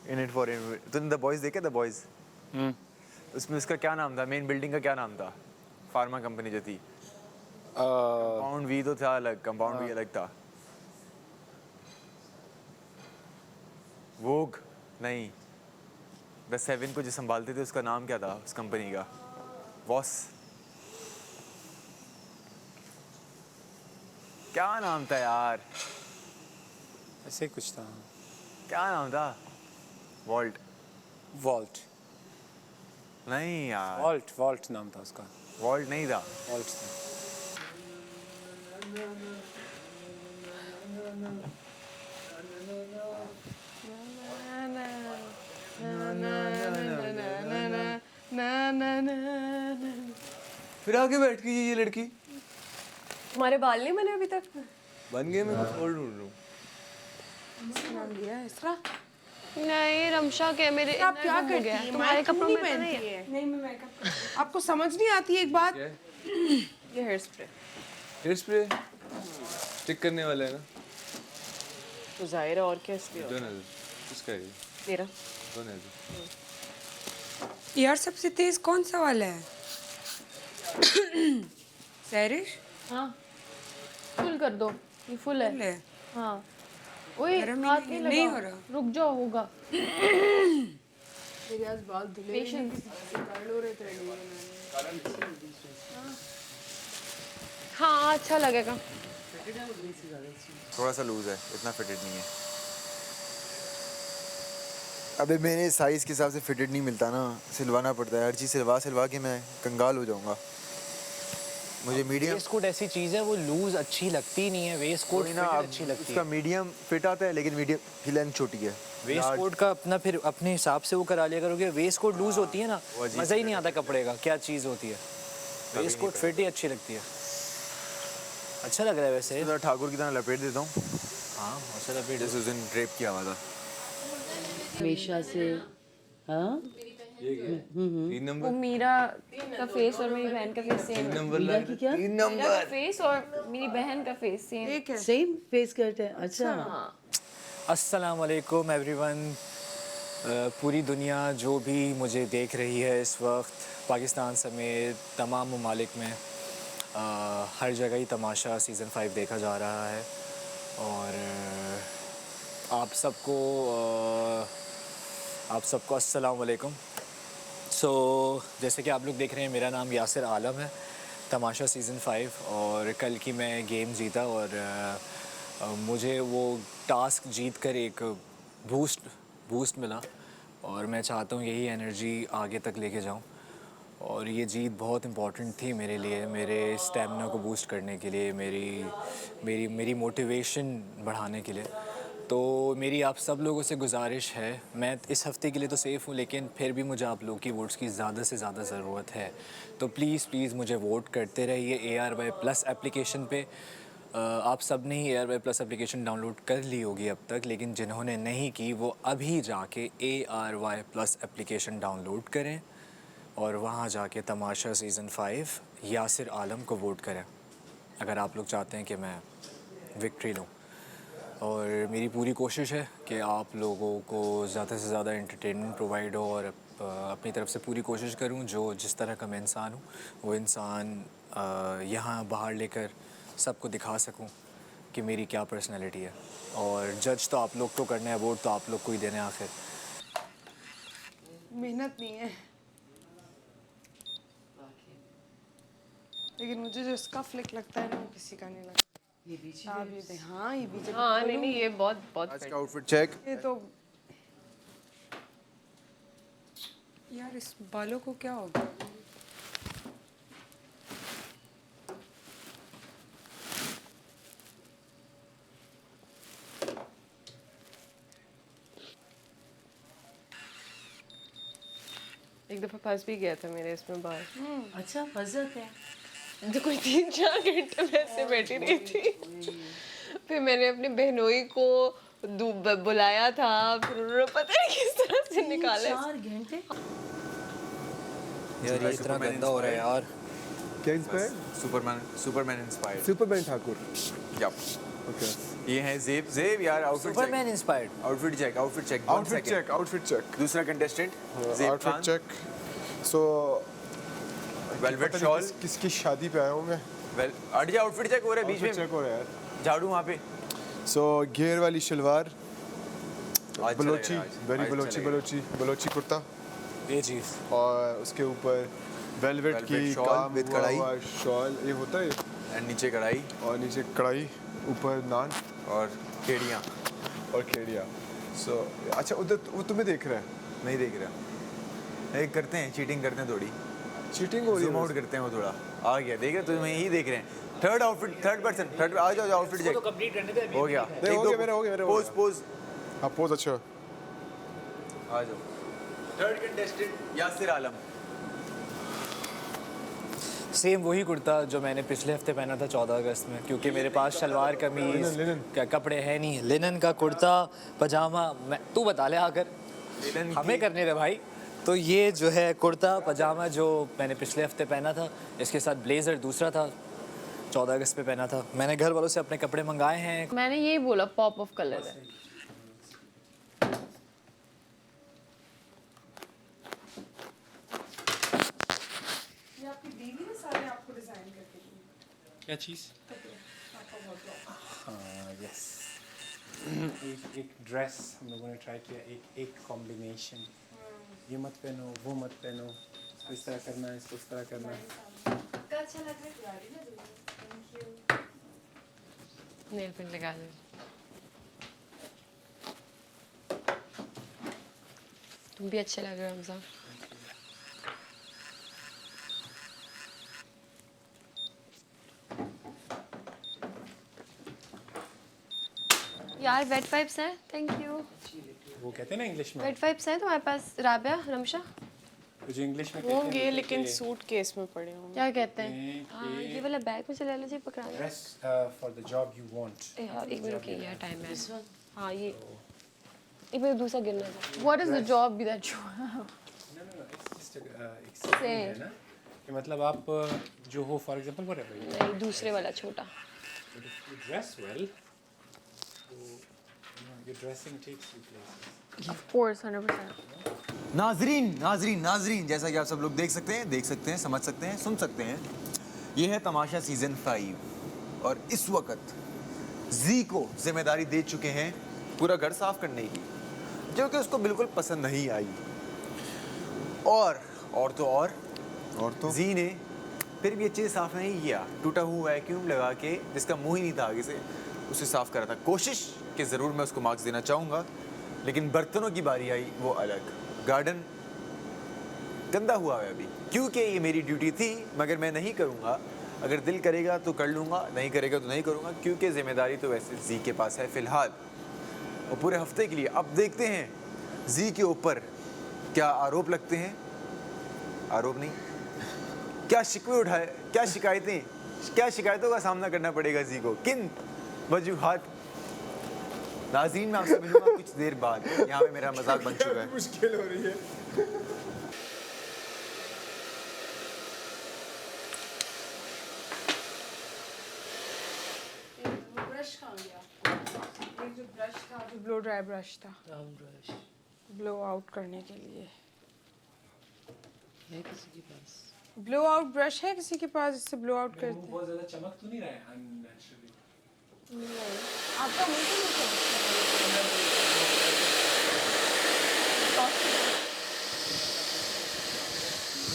in it for in. तुमने द बॉयज देखे? द बॉयज उसमें उसका क्या नाम था, मेन बिल्डिंग का क्या नाम था, फार्मा कंपनी जो थी? कंपाउंड वी तो था अलग, कंपाउंड वी अलग था। वोग नहीं, द सेवन को जो संभालते थे उसका नाम क्या था उस कंपनी का? वॉस, क्या नाम था यार? ऐसे कुछ था। क्या नाम था? वॉल्ट? वॉल्ट, नहीं यार, वॉल्ट, वॉल्ट नाम था उसका। वॉल्ट नहीं था। वॉल्ट था। फिर आगे बैठ गई ये लड़की। तुम्हारे बाल नहीं बने अभी तक? बन गए, मैं कुछ और ढूंढ रहा हूँ। नाम लिया है इसरा। नहीं रमशा के मेरे आप क्या इधर हो करती गया। है? तुम्हारे कपड़ों में तो पहनती नहीं है। है। नहीं मैं मेकअप। आपको समझ नहीं आती एक बात? ये hair spray hair spray stick करने वाला है ना? तो जाहिर है, और क्या इसलिए दो नजर किसका है ये? तेरा। दो नजर। यार सबसे तेज कौन सा वाला है? सैरिश हाँ फुल कर दो, ये फुल है। ले। हाँ ओए गरम हाथ नहीं नहीं लगा, हो रहा। रुक जाओ होगा। मेरे आज बाल धुले पेशेंस। कर्ल हो रहे थे हाँ अच्छा लगेगा। थोड़ा सा लूज है, इतना फिटेड नहीं है। अबे मेरे साइज के हिसाब से फिटेड नहीं मिलता ना, सिलवाना पड़ता है। हर चीज़ सिलवा के मैं कंगाल हो जाऊंगा। मुझे मीडियम वेस्ट कोट ऐसी चीज़ है, वो लूज अच्छी लगती नहीं है, वेस्ट कोट ना अच्छी लगती उसका है। मीडियम फिट आता है, लेकिन मीडियम की लेंथ छोटी है। वेस्ट कोट का अपना फिर अपने हिसाब से वो करा लिया करोगे। वेस्ट कोट लूज होती है ना, वो अजीब मज़ा ही नहीं आता कपड़े का, क्या चीज़ होती है। वेस्ट कोट फिट ही अच्छी लगती है। अच्छा लग रहा है वैसे। तो ठाकुर की तरह लपेट देता हूँ। हाँ अच्छा लपेट। जैसे उस दिन ड्रेप किया हुआ था। हमेशा से हाँ तीन नंबर। वो मीरा का फेस और मेरी बहन का फेस सेम है। मीरा की क्या मीरा का फेस और मेरी बहन का face same. Same face cut है? अच्छा अस्सलाम वालेकुम एवरीवन। पूरी दुनिया जो भी मुझे देख रही है इस वक्त, पाकिस्तान समेत तमाम ममालिक में हर जगह ही तमाशा सीज़न 5 देखा जा रहा है। और आप सबको अस्सलाम वालेकुम। जैसे कि आप लोग देख रहे हैं, मेरा नाम यासिर आलम है। तमाशा सीज़न 5 और कल की मैं गेम जीता और मुझे वो टास्क जीत कर एक बूस्ट मिला और मैं चाहता हूँ यही एनर्जी आगे तक लेके जाऊँ। और ये जीत बहुत इम्पॉर्टेंट थी मेरे लिए, मेरे स्टेमिना को बूस्ट करने के लिए, मेरी मोटिवेशन बढ़ाने के लिए। तो मेरी आप सब लोगों से गुजारिश है, मैं इस हफ़्ते के लिए तो सेफ़ हूँ, लेकिन फिर भी मुझे आप लोगों की वोट्स की ज़्यादा से ज़्यादा ज़रूरत है। तो प्लीज़ मुझे वोट करते रहिए ARY+ एप्लीकेशन पे। आप सब ने ही ARY प्लस एप्लीकेशन डाउनलोड कर ली होगी अब तक, लेकिन जिन्होंने नहीं की वो अभी जाके ARY प्लस एप्लीकेशन डाउनलोड करें और वहाँ जाके तमाशा सीज़न 5 यासिर आलम को वोट करें अगर आप लोग चाहते हैं कि मैं विक्ट्री लूँ। और मेरी पूरी कोशिश है कि आप लोगों को ज़्यादा से ज़्यादा एंटरटेनमेंट प्रोवाइड हो और अपनी तरफ से पूरी कोशिश करूं जो जिस तरह का मैं इंसान हूं वो इंसान यहाँ बाहर लेकर सबको दिखा सकूं कि मेरी क्या पर्सनैलिटी है। और जज तो आप लोग को करना है, वोट तो आप लोग को ही देना है आखिर। मेहनत नहीं है, लेकिन मुझे जो इसका फ्लिक लगता है ना वो किसी का नहीं लगता। ये बीच आप ये दे, हाँ ये बीच। हाँ नहीं ये बहुत आज का आउटफिट चेक। ये तो यार इस बालों को क्या हो गया? एक दफ़ा फंस भी गया था मेरे इसमें बाल। अच्छा फंस जाते हैं। जो कोई 3-4 घंटे में ऐसे बैठी रही थी, फिर मैंने अपनी बहनोई को बुलाया था, फिर उन्होंने पता नहीं किस तरह से निकाला। 4 घंटे यार ये इतना गंदा हो रहा है यार। क्या inspired? Superman inspired. Superman Thakur. Yup. Okay. ये है जेब यार, outfit Superman inspired. Outfit check. Outfit check. दूसरा कंटेस्टेंट जेब outfit Khan. Check. So velvet shawl. किसकी शादी पे आया हूँ मैं? वेल अड़ जा, आउटफिट चेक हो रहा है बीच में। चेक हो रहा है यार। झाड़ू वहाँ पे। सो घेर वाली शलवार, आज बलोची, चलेगा आज। वेरी आज चलेगा। बलोची कुर्ता, ये चीज़। और उसके ऊपर वेलवेट की शॉल काम विद हुआ कढ़ाई। हुआ शॉल, ये होता है, एंड नीचे कढ़ाई और नीचे कढ़ाई, ऊपर नान और केड़ियाँ। और खेड़िया। सो अच्छा, उधर वो तुम्हें देख रहा है? नहीं देख रहा। एक करते हैं, चीटिंग करते हैं थोड़ी। चीटिंग हो रही जूम है? आउट करते हैं वो थोड़ा। आ गया, देख रहे तुम्हें ही देख रहे हैं। Third outfit, third person, third आ जाओ, आउटफिट चेक कंप्लीट करने दे। हो गया। नहीं, हो गया मेरा, हो गया। पोज हाँ पोज अच्छा। आ जाओ। थर्ड कंटेस्टेंट यासिर आलम। सेम वही कुर्ता जो मैंने पिछले हफ्ते पहना था 14 अगस्त में, क्योंकि मेरे पास शलवार कमीज क्या कपड़े हैं नहीं। लिनन का कुर्ता पजामा, तू बता ले आकर, हमें करने दे भाई। तो ये जो है कुर्ता पजामा जो मैंने पिछले हफ्ते पहना था, इसके साथ ब्लेज़र दूसरा था 14 अगस्त पे पहना था। मैंने घर वालों से अपने कपड़े मंगाए हैं। मैंने यही बोला पॉप ऑफ कलर है। ये आपकी दीदी ने सारे आपको डिजाइन करके दिए। क्या चीज़? हाँ यस। एक ड्रेस हम लोगों ने ट्राई किया, एक कॉम्बिनेशन। ये मत पहनो, वो मत पहनो, इसको इस तरह करना है, इसको इस तरह करना है। अच्छा लग रहा है। नेल पेंट लगा दे। तुम भी अच्छे लग रहे हो हमसा। यार वेट वाइप्स हैं, थैंक यू। वो कहते हैं ना इंग्लिश में, वेट वाइप्स हैं तुम्हारे पास राबिया, रमशा? जो इंग्लिश में कहते होंगे हैं लेकिन सूट केस में पड़े होंगे। क्या कहते हैं? हाँ ये वाला बैग में चला लो जी, पकड़ाना। Dress for the job you want. यार एक मिनट रुकिए यार, टाइम है। हाँ ये एक मिनट, दूसरा गिरना था। What is the job be that you have? It's just है ना कि मतलब आप जो हो, फॉर एग्जांपल व्हाटएवर, नहीं दूसरे वाला छोटा। You dress well, your dressing takes you places. Of course 100%. नाजरीन, जैसा कि आप सब लोग देख सकते हैं, समझ सकते हैं, सुन सकते हैं, ये है तमाशा सीजन 5 और इस वक्त जी को जिम्मेदारी दे चुके हैं पूरा घर साफ करने की, जो कि उसको बिल्कुल पसंद नहीं आई। और तो जी ने फिर भी अच्छे से साफ नहीं किया, टूटा हुआ वैक्यूम लगा के, जिसका मुंह ही नहीं था आगे से, उसे साफ करा था। कोशिश कि ज़रूर मैं उसको मार्क्स देना चाहूँगा, लेकिन बर्तनों की बारी आई वो अलग। गार्डन गंदा हुआ है अभी, क्योंकि ये मेरी ड्यूटी थी, मगर मैं नहीं करूँगा। अगर दिल करेगा तो कर लूँगा, नहीं करेगा तो नहीं करूँगा, क्योंकि जिम्मेदारी तो वैसे जी के पास है फ़िलहाल और पूरे हफ्ते के लिए। अब देखते हैं जी के ऊपर क्या आरोप लगते हैं, आरोप नहीं, क्या शिकवे उठाए, क्या शिकायतें, क्या शिकायतों का सामना करना पड़ेगा जी को, किन वजूहात। नाज़रीन मैं आपसे मिलूंगा कुछ देर बाद, यहाँ पे मेरा मजाक बन चुका है। मुश्किल हो रही है। ब्रश कहाँ गया? एक जो ब्रश था, जो ब्लो ड्राई ब्रश था, ब्राउन ब्रश ब्लो आउट करने के लिए। है किसी के पास? ब्लो आउट ब्रश है किसी के पास जिससे ब्लो आउट करते हैं? बहुत ज़्यादा चमक तो नहीं रहा है अननेचुरली? नहीं, आपका मुंह तो नहीं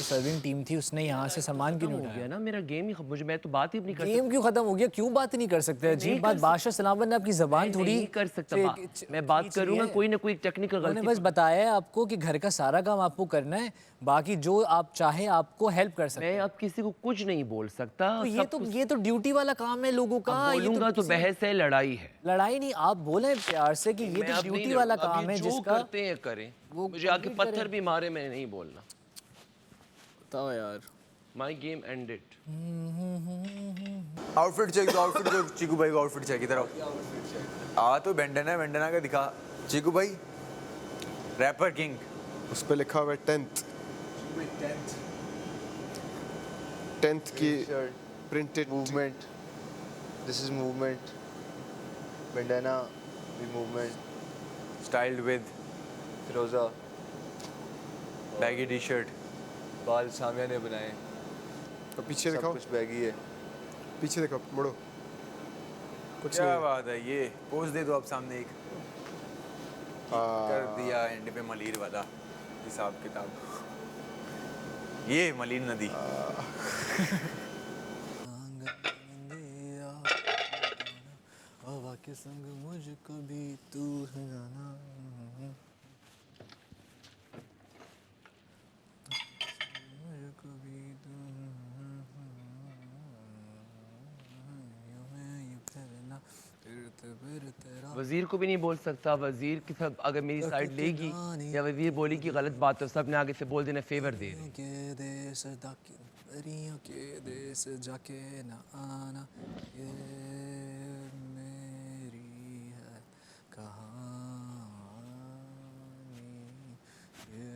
सर्विंग टीम थी, उसने यहाँ से सामान क्यों नहीं हो उठाया? गया ना मेरा गेम ही मुझे, मैं तो बात ही नहीं कर गेम क्यों खत्म हो गया? क्यों बात नहीं कर सकते? अजीब बात, बादशाह सलामत ने आपकी जबान थोड़ी नहीं कर सकता। मैं बात करूंगा, कोई ना कोई टेक्निकल उन्होंने गलती बस बताया है आपको कि घर का सारा काम आपको करना है, बाकी जो आप चाहे आपको हेल्प कर सकते हैं। मैं अब किसी को कुछ नहीं बोल सकता। तो ये तो ड्यूटी वाला काम है लोगों का। बोलूंगा तो बहस है, लड़ाई है। लड़ाई नहीं, आप बोले प्यार से कि ये तो ड्यूटी वाला काम है जो करते हैं करें। मुझे आके पत्थर भी मारे, मैं नहीं बोलना। बताओ यार। My game ended. Outfit check दो, आउटफिट दो, चीकू भाई को आउटफिट चेक इधर आओ। आ तो बेंडना, बेंडना का दिखा चीकू भाई, रैपर किंग। उस पे लिखा हुआ है 10th की printed movement, this is movement, बेंडना भी movement, styled with Firoza, baggy T shirt, बाल सामिया ने बनाए, और पीछे सब दिखाओ, कुछ बैगी है। पीछे दिखाओ, मुड़ो। कुछ क्या नहीं। बात है, ये पोज दे दो आप सामने एक। कर दिया एंड पे मलिर वाला हिसाब किताब, ये मलिर नदी। हवा के संग मुझको भी तू है जाना, मुझको भी तू वजीर को भी नहीं बोल सकता। वजीर की सब अगर मेरी साइड लेगी या वजीर बोली कि गलत बात, तो सब ने आगे से बोल देना फेवर दे रहे। के देश परियों के देश जाके ना आना, ये मेरी है कहानी, ये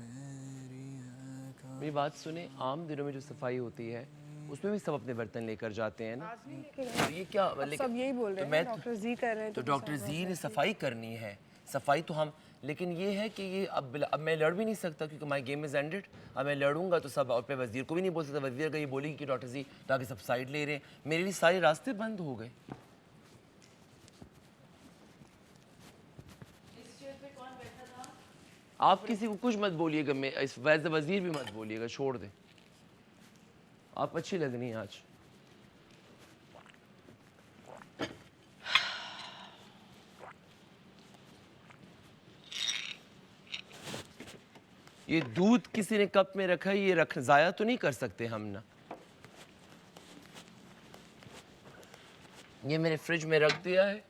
मेरी है कहानी। मेरी बात सुने, आम दिनों में जो सफाई होती है उसमें भी सब अपने बर्तन लेकर जाते हैं ना। तो ये क्या सब यही बोल रहे हैं, डॉक्टर जी कर रहे हैं तो डॉक्टर जी ने सफाई करनी है, सफाई तो हम, लेकिन ये है कि ये अब मैं लड़ भी नहीं सकता क्योंकि माई गेम इज़ एंडेड। अब मैं लड़ूंगा तो सब, और पे वजीर को भी नहीं बोल सकता। वजीर का ये बोलेगी कि डॉक्टर जी ताकि सब साइड ले रहे हैं, मेरे लिए सारे रास्ते बंद हो गए। आप किसी को कुछ मत बोलिएगा, मैं इस वैसे वजीर भी मत बोलिएगा, छोड़ दें। आप अच्छी लग रही हैं आज। ये दूध किसी ने कप में रखा है, ये रख जाया तो नहीं कर सकते हम ना। ये मैंने फ्रिज में रख दिया है।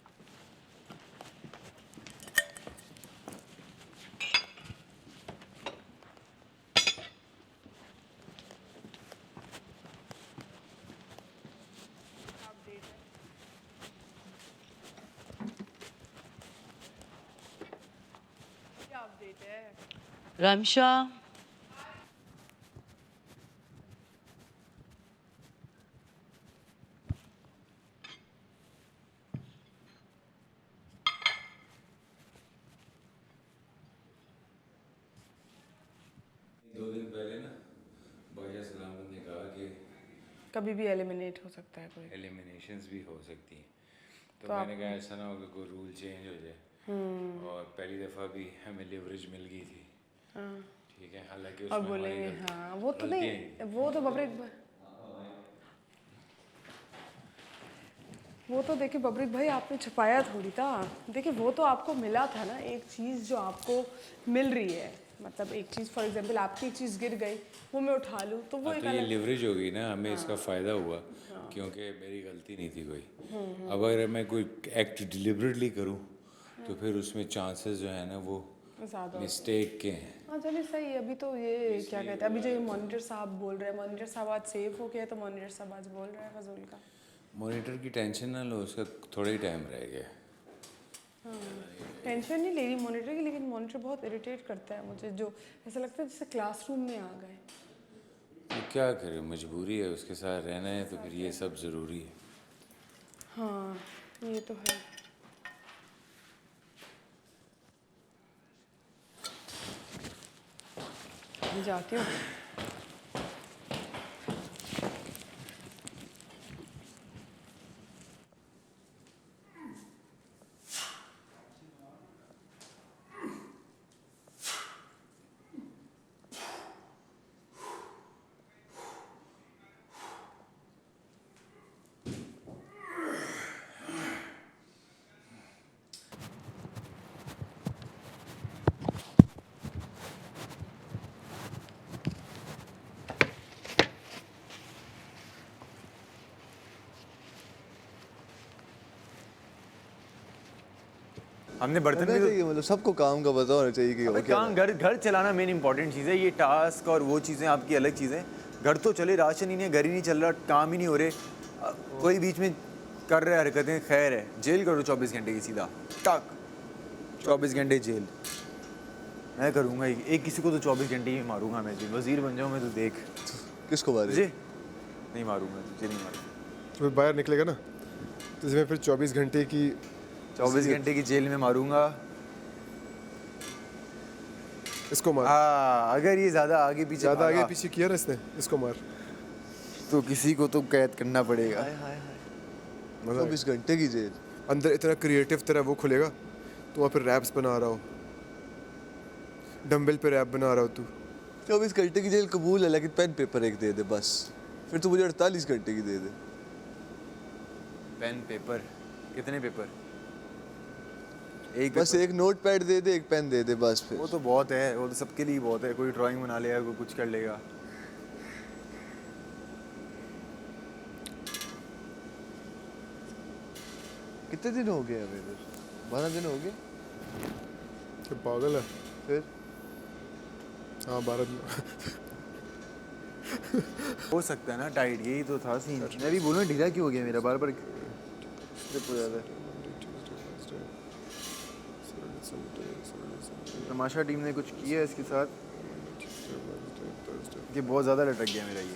रामशा, दो दिन पहले ना बादशाह सलामत ने कहा कि कभी भी एलिमिनेट हो सकता है कोई, एलिमिनेशंस भी हो सकती हैं। तो मैंने कहा ऐसा ना हो कि कोई रूल चेंज हो जाए। और पहली दफ़ा भी हमें लिवरेज मिल गई थी, ठीक है, हालांकि और उसमें बोलेंगे हमारी हाँ वो तो नहीं, वो तो वो तो देखिए बबरीक भाई आपने छुपाया थोड़ी था। देखिए वो तो आपको मिला था ना, एक चीज़ जो आपको मिल रही है, मतलब एक चीज़ फॉर एग्जांपल आपकी एक चीज़ गिर गई, वो मैं उठा लूँ तो वो एक तो ये अलग। लिवरेज हो गई ना, हमें इसका फ़ायदा हुआ क्योंकि मेरी गलती नहीं थी कोई। अब अगर मैं कोई एक्ट डिलिबरेटली करूँ तो फिर उसमें चांसेस जो है ना वो ज़्यादा मिस्टेक के हैं। हाँ चलिए सही है। अभी तो ये क्या कहते हैं, अभी जो ये मॉनिटर साहब बोल रहे हैं, मॉनिटर साहब आज सेफ हो गया, तो मॉनिटर साहब आज बोल रहे हैं फजूल का। मॉनिटर की टेंशन ना लो, उसका थोड़ा ही टाइम रह गया। हाँ टेंशन नहीं ले रही मॉनिटर की, लेकिन मॉनिटर बहुत इरिटेट करता है मुझे, जो ऐसा लगता है जैसे क्लासरूम में आ गए। तो क्या करें, मजबूरी है, उसके साथ रहना है तो फिर ये सब ज़रूरी है। हाँ ये तो है। मैं जाती हूँ। हमने बर्तन भी चाहिए, मतलब सबको काम का पता होना चाहिए कि अबे काम, घर चलाना मेन इंपॉर्टेंट चीज़ है। ये टास्क और वो चीज़ें आपकी अलग चीज़ें। घर तो चले, राशन ही नहीं है, घर ही नहीं चल रहा, काम ही नहीं हो रहे, कोई बीच में कर रहे हरकतें, खैर है, जेल करो 24 घंटे की सीधा टक, 24 घंटे जेल। मैं करूँगा एक किसी को तो 24 घंटे ही मारूंगा मैं, जेल वजीर बन जाऊँ मैं तो देख। किसको मारे? तुझे नहीं मारूंगा, तुझे नहीं मारूंगा। तो बाहर निकलेगा ना तो इसमें फिर 24 घंटे की 24 घंटे की जेल में मारूंगा इसको मार। अगर ये ज़्यादा आगे पीछे ज़्यादा आगे भागा, पीछे किया ना इसने, इसको मार। तो किसी को तो कैद करना पड़ेगा। 24 घंटे की जेल। अंदर इतना क्रिएटिव तरह वो खुलेगा तो वहाँ पर रैप्स बना रहा हो, डंबल पे रैप बना रहा हो तू। 24 घंटे की जेल कबूल है, लेकिन पेन पेपर एक दे दे बस, फिर तो मुझे 48 घंटे की दे दे। Pen paper? कितने पेपर? बस एक नोट पैड दे दे, एक पेन दे दे बस। फिर वो तो बहुत है, वो तो सबके लिए बहुत है। कोई ड्राइंग बना लेगा, कोई कुछ कर लेगा। कितने दिन हो गए अभी? 12 दिन हो गए। क्या पागल है? फिर हाँ 12 दिन। हो सकता है ना टाइट, यही तो था सीन। मैं भी बोलूँ ढीला क्यों हो गया मेरा, बार बार स्लिप हो जाता है। तमाशा टीम ने कुछ किया है इसके साथ कि बहुत ज़्यादा लटक गया मेरा ये।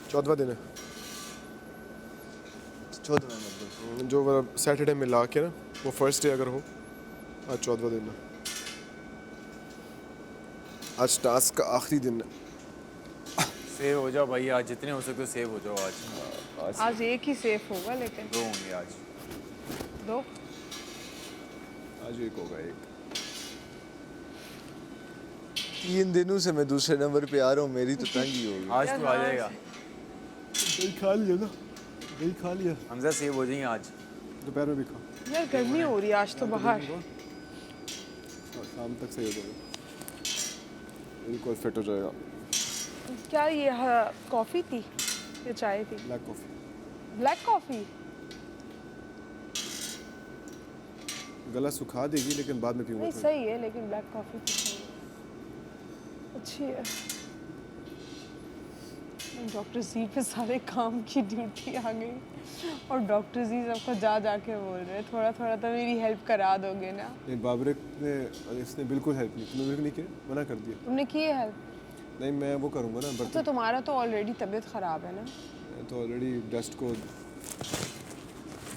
14वां दिन है। 14वां मतलब जो सैटरडे मिला के ना, वो फर्स्ट डे अगर हो, आज 14वां दिन है। आज टास्क का आखिरी दिन है। सेव हो जाओ भाई आज, जितने हो सकते सेव हो जाओ आज। आज एक ही सेफ होगा, लेकिन 2 होंगे आज। 2 आज एक होगा, एक। 3 दिनों से मैं दूसरे नंबर पे आ रहा हूँ, मेरी तो तंगी होगी। आज तो आ जाएगा। दही खा लिया ना, दही खा लिया। हमजा सेव हो जाएंगे आज। दोपहर में भी खा। यार गर्मी हो रही है आज तो बाहर। शाम तक सही हो जाएगा, बिल्कुल फिट हो जाएगा। क्या ये कॉफ़ी थी या चाय थी? Black coffee. ब्लैक कॉफ़ी गला सुखा देगी, लेकिन बाद में पीऊंगा। नहीं सही है, लेकिन ब्लैक कॉफ़ी तो सही है, अच्छी है। डॉक्टर जी पे सारे काम की ड्यूटी आ गई, और डॉक्टर जी सबको जा के बोल रहे हैं थोड़ा थोड़ा तो मेरी हेल्प करा दोगे ना। नहीं, बाबरे ने, इसने बिल्कुल हेल्प नहीं, तुमने बिल्कुल नहीं किया, मना कर दिया। तुमने की है हेल्प? नहीं, मैं वो करूँगा ना, तो बर्तन। तुम्हारा तो ऑलरेडी तबीयत ख़राब है ना। मैं तो ऑलरेडी डस्ट को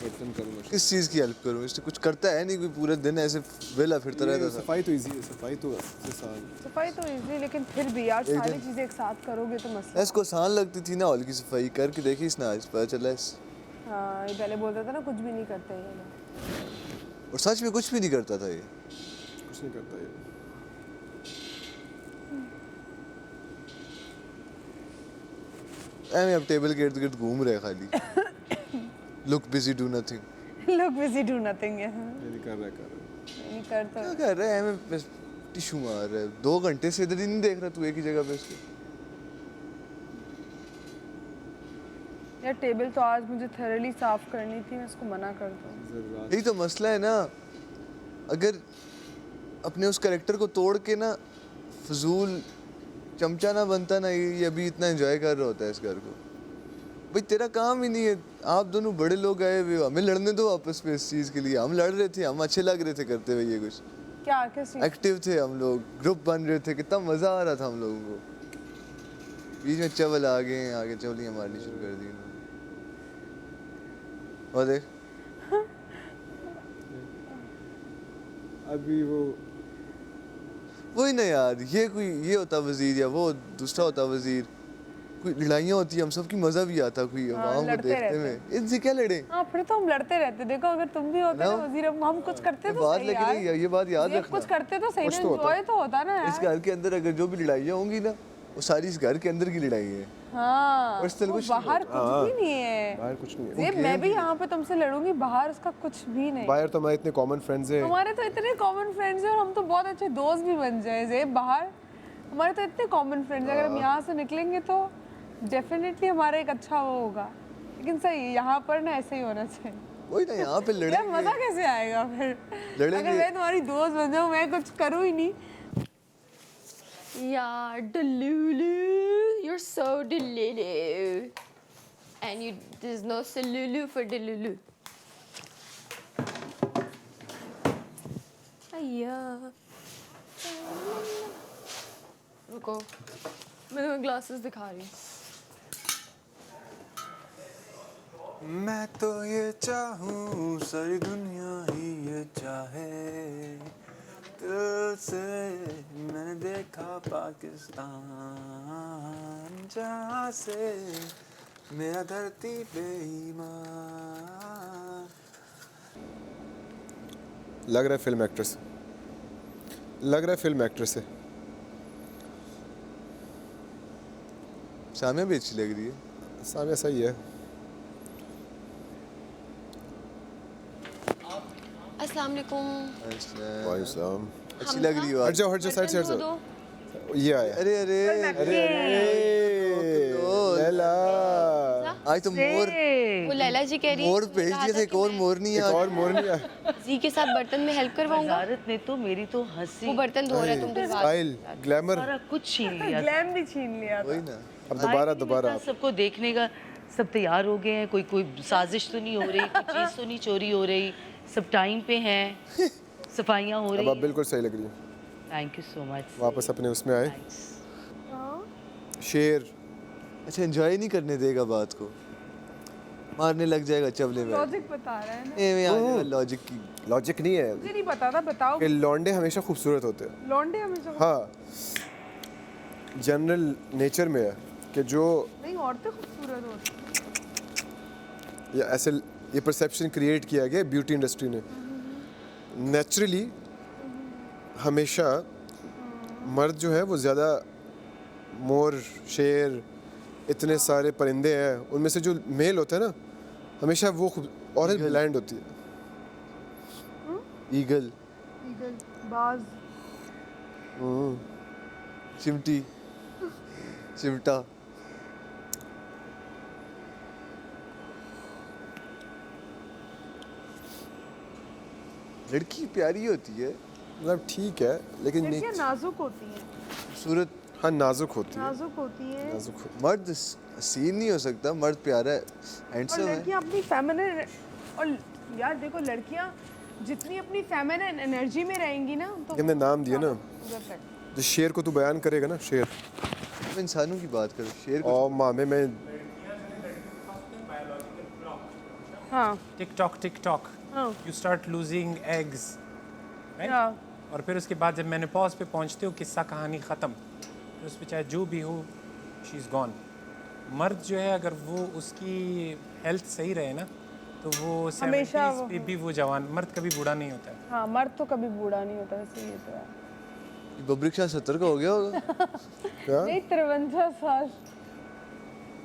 बर्तन करूँगा। किस चीज़ की हेल्प करूँ? इससे कुछ करता है नहीं, कोई पूरे दिन ऐसे वेला फिरता रहता था। सफाई तो इजी है, सफाई तो आसान। सफाई तो इजी, लेकिन फिर भी यार सारी चीज़ें एक साथ करोगे तो मसला। इसको आसान लगती थी ना हॉल की सफाई, करके देखी इसने आज, पता चला इस। हाँ ये पहले बोलता था ना कुछ भी नहीं करते ये लोग, और सच में कुछ भी नहीं करता था ये। कुछ नहीं करता ये। मैं अब टेबल के इर्द गिर्द घूम रहे खाली। Look busy do nothing. लोग बिजी डू नथिंग है। ये नहीं कर रहा है, कर रहा है। नहीं करता। क्या कर रहा है? मैं टिश्यू मार रहा है, 2 घंटे से इधर ही नहीं देख रहा तू एक ही जगह पे इसको। यार टेबल तो आज मुझे थरली साफ करनी थी, मैं इसको मना कर दूँ। यही तो मसला है ना, अगर अपने उस कैरेक्टर को तोड़ के ना फजूल चमचा ना बनता ना, ये अभी इतना एंजॉय कर रहा होता है इस घर को। भाई तेरा काम ही नहीं है, आप दोनों बड़े लोग आए हुए हो, हमें लड़ने दो आपस में इस चीज़ के लिए। हम लड़ रहे थे, हम अच्छे लग रहे थे करते हुए ये कुछ, क्या किस चीज़? एक्टिव थे हम लोग, ग्रुप बन रहे थे, कितना मज़ा आ रहा था हम लोगों को। बीच में चवल आगे चवलियाँ मारनी शुरू कर दी इन्होंने। और देख अभी वो वही ना यार, ये होता वजीर या वो दूसरा होता वजीर, कोई लड़ाइयाँ होती है, हम सबकी मजा भी आता कोई आवाम को लड़ते देखते रहते में, इनसे क्या लड़े। हाँ फिर तो हम लड़ते रहते। देखो अगर तुम भी होते ना वजीर, हम कुछ करते तो बात सही लेकिन यार। ये बात याद रखना, कुछ करते तो सही ना, कुछ तो होता। एंजॉय तो होता ना इस यार। घर के अंदर अगर जो भी लड़ाइयाँ होंगी ना, वो सारी इस घर के अंदर की लड़ाई है। हाँ पर्सनल वो कुछ नहीं बाहर कुछ भी नहीं है। बाहर कुछ नहीं है। ये मैं भी यहाँ पे तुमसे लड़ूंगी, बाहर उसका कुछ भी नहीं। बाहर तो हमारे इतने कॉमन फ्रेंड्स हैं। हमारे तो इतने कॉमन फ्रेंड्स हैं और हम तो बहुत अच्छे दोस्त भी बन जाए। जेब बाहर हमारे तो इतने कॉमन फ्रेंड्स हैं, अगर हम यहाँ से निकलेंगे तो डेफिनेटली हमारा एक अच्छा वो होगा। लेकिन सही यहाँ पर ना ऐसे ही होना चाहिए। वही ना, यहाँ पे यार लड़ेंगे, मजा कैसे आएगा फिर लड़ेंगे। अगर मैं तुम्हारी दोस्त बन जाऊँ, मैं कुछ करूँ ही नहीं। Yeah, Delulu. You're so Delulu. And there's no Salulu for Delulu. Ayya. रुको, मैं तुम्हें ग्लासेस दिखा रही हूँ। मैं तो ये चाहूँ सारी दुनिया ही ये चाहे, दिल से मैंने देखा पाकिस्तान, जहाँ से मेरा धरती बेईमान। लग रहा है फिल्म एक्ट्रेस, लग रहा है फिल्म एक्ट्रेस है। सामिया भी अच्छी लग रही है। सामिया सही है। अस्सलाम वालेकुम। वालेकुम सलाम। अच्छी लग रही हो। हट जाओ साइड से हट जाओ। ये आया। अरे अरे अरे लैला, आज तो मोर, वो लैला जी कह रही मोर भेज दिया था, एक और मोर नहीं है। एक और मोर नहीं आया। जी के साथ बर्तन में हेल्प करवाऊंगा। वजारत ने तो मेरी तो हंसी, वो बर्तन धो रहा है, तुम दिलवा स्टाइल, ग्लैमर, सारा कुछ छीन लिया। ग्लैम भी छीन लिया था। वही ना, अब दोबारा सबको देखने का, सब तैयार हो गए हैं। कोई साजिश तो नहीं हो रही, कोई चीज़ तो नहीं चोरी हो रही, सब टाइम पे हैं, सफाइयाँ हो रही। अब आप बिल्कुल सही लग रही है। Thank you so much. वापस अपने उसमें आए। शेर अच्छा एंजॉय नहीं करने देगा बात को, मारने लग जाएगा चवले में। लॉजिक बता रहा है ना। लॉजिक की लॉजिक नहीं है मुझे नहीं पता था, बताओ। कि लौंडे हमेशा खूबसूरत होते हैं। लौंडे हमेशा हाँ, जनरल नेचर में है कि जो नहीं, औरतें खूबसूरत होती हैं। या ऐसे ये परसेप्शन क्रिएट किया गया ब्यूटी इंडस्ट्री ने। नेचुरली हमेशा मर्द जो है वो ज़्यादा, मोर, शेर, इतने सारे परिंदे हैं, उनमें से जो मेल होता है ना, हमेशा वो औरत ब्लैंड होती है। ईगल, बाज, चिमटी, चिमटा। लड़की प्यारी होती है, मतलब ठीक है, लेकिन लड़कियां नाजुक होती हैं। सूरत हाँ नाजुक होती है। नाजुक होती है। नाजुक होती मर्द सीन नहीं हो सकता, मर्द प्यारा है, और हैंडसम है। लड़कियां अपनी फेमिनिन, और यार देखो लड़कियां जितनी अपनी फेमिनिन एनर्जी में रहेंगी ना, तो हमने नाम दिया ना, जो शेर को तू बयान करेगा ना, शेर, तुम इंसानों की बात करो, शेर को और मामे में हाँ टिक टॉक हाँ यू स्टार्ट लूजिंग एग्स, हाँ और फिर उसके बाद जब मैंने पॉज पे पहुंचते हो किस्सा कहानी ख़त्म, फिर उस पर चाहे जो भी हो, शी इज़ गॉन। मर्द जो है अगर वो उसकी हेल्थ सही रहे ना, तो वो हमेशा 70s पे भी वो जवान, मर्द कभी बूढ़ा नहीं होता है। हाँ, मर्द तो कभी बूढ़ा नहीं होता वैसे, ये तो है। बब्रिक शाह 70 का हो गया होगा। नहीं, 53 साल,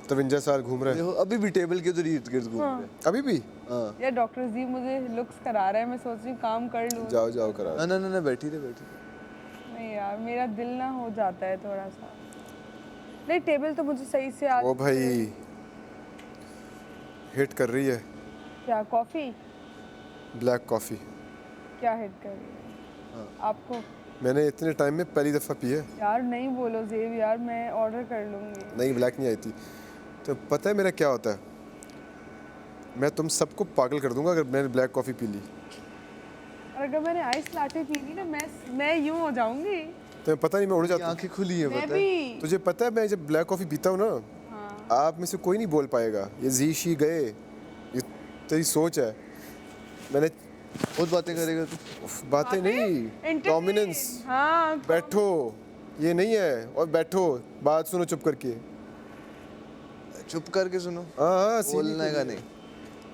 53 साल घूम रहे हैं। देखो अभी भी टेबल के उधर इर्द गिर्द घूम रहे हैं। अभी भी हाँ यार डॉक्टर जी मुझे लुक्स करा रहा है, मैं सोच रही हूँ काम कर लूँ। जाओ करा। ना बैठी रहे। नहीं यार, मेरा दिल ना हो जाता है थोड़ा सा। नहीं, टेबल तो मुझे सही से आ। ओ भाई हिट कर रही है। क्या कॉफी? Black coffee. क्या हिट कर रही है आपको? मैंने इतने टाइम में पहली दफ़ा पी है। यार नहीं बोलो ज़ेब यार, मैं ऑर्डर कर लूँगी। नहीं, ब्लैक नहीं आई थी। तो पता है मेरा क्या होता है, मैं तुम सबको पागल कर दूंगा अगर मैंने ब्लैक कॉफ़ी पी ली। और अगर मैंने आइस लाटे पी ली ना, मैं यूँ हो जाऊँगी। तुम्हें पता नहीं, मैं उड़ जाता हूँ। आंखें खुली है मैं पता है। भी। तुझे पता है मैं जब ब्लैक कॉफ़ी पीता हूँ ना, आप में से कोई नहीं बोल पाएगा ये जी शी गए, ये तेरी सोच है। मैंने बहुत बातें करेगा तू। बातें नहीं, डोमिनेंस। हाँ बैठो, ये नहीं है, और बैठो, बात सुनो चुप करके। चुप करके सुनो, हाँ, बोलने का नहीं।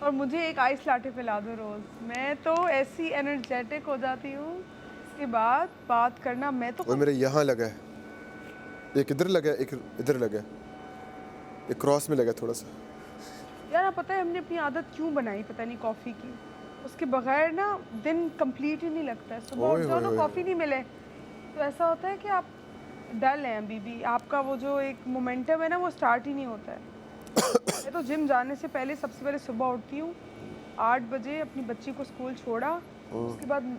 और मुझे एक आइस लाटे पिला दो रोज़, मैं तो ऐसी एनर्जेटिक हो जाती हूँ। इसके बाद बात करना मैं तो वो मेरे यहाँ लगा है, एक इधर लगा है, एक इधर लगा है, एक क्रॉस में लगा है थोड़ा सा। यार पता है हमने अपनी आदत क्यों बनाई, पता नहीं कॉफ़ी की। उसके बगैर ना दिन कंप्लीट ही नहीं लगता है। सुबह उठ जाओ ना कॉफ़ी नहीं मिले तो ऐसा होता है कि आप डल हैं अभी भी, आपका वो जो एक मोमेंटम है ना वो स्टार्ट ही नहीं होता है। मैं तो जिम जाने से पहले सबसे पहले सुबह उठती हूँ 8 बजे, अपनी बच्ची को स्कूल छोड़ा, उसके बाद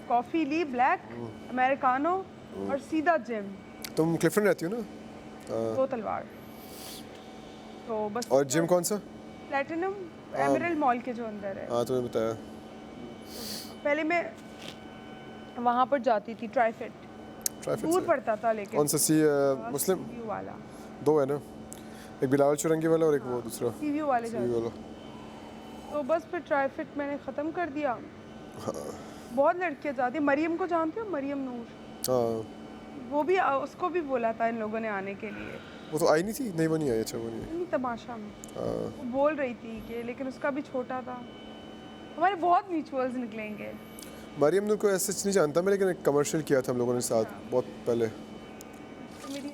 कॉफ़ी ली ब्लैक अमेरिकानो और सीधा जिम। तुम क्लिफ्टन रहती हो ना? दो तलवार। तो बस। और जिम कौन सा? प्लैटिनम एमरल्ड मॉल के जो अंदर है। हाँ, तुमने बताया। पहले मैं वहाँ पर जाती थी, ट्राइफिट। दूर पड़ता था लेकिन। कौन सा? मुस्लिम सीव्यू वाला। दो है ना, एक बिलावल चुरंगी वाला और एक वो दूसरा सीव्यू वाले सीव्यू वाला। तो बस फिर ट्राइफिट मैंने ख़त्म कर दिया। हाँ। बहुत लड़कियाँ जाती हैं। मरियम को जानते हो? मरियम नूर। हाँ। वो भी, उसको भी बोला था इन लोगों ने आने के लिए। वो तो आई नहीं थी? नहीं, वो नहीं आई। अच्छा, वो नहीं आई। नहीं, तमाशा में। हाँ। वो बोल रही थी कि, लेकिन उसका भी छोटा था। हमारे बहुत म्यूचुअल्स निकलेंगे। मरियम नूर को ऐसे नहीं जानता मैं, लेकिन एक कमर्शियल किया था हम लोगों ने साथ बहुत पहले। तो मेरी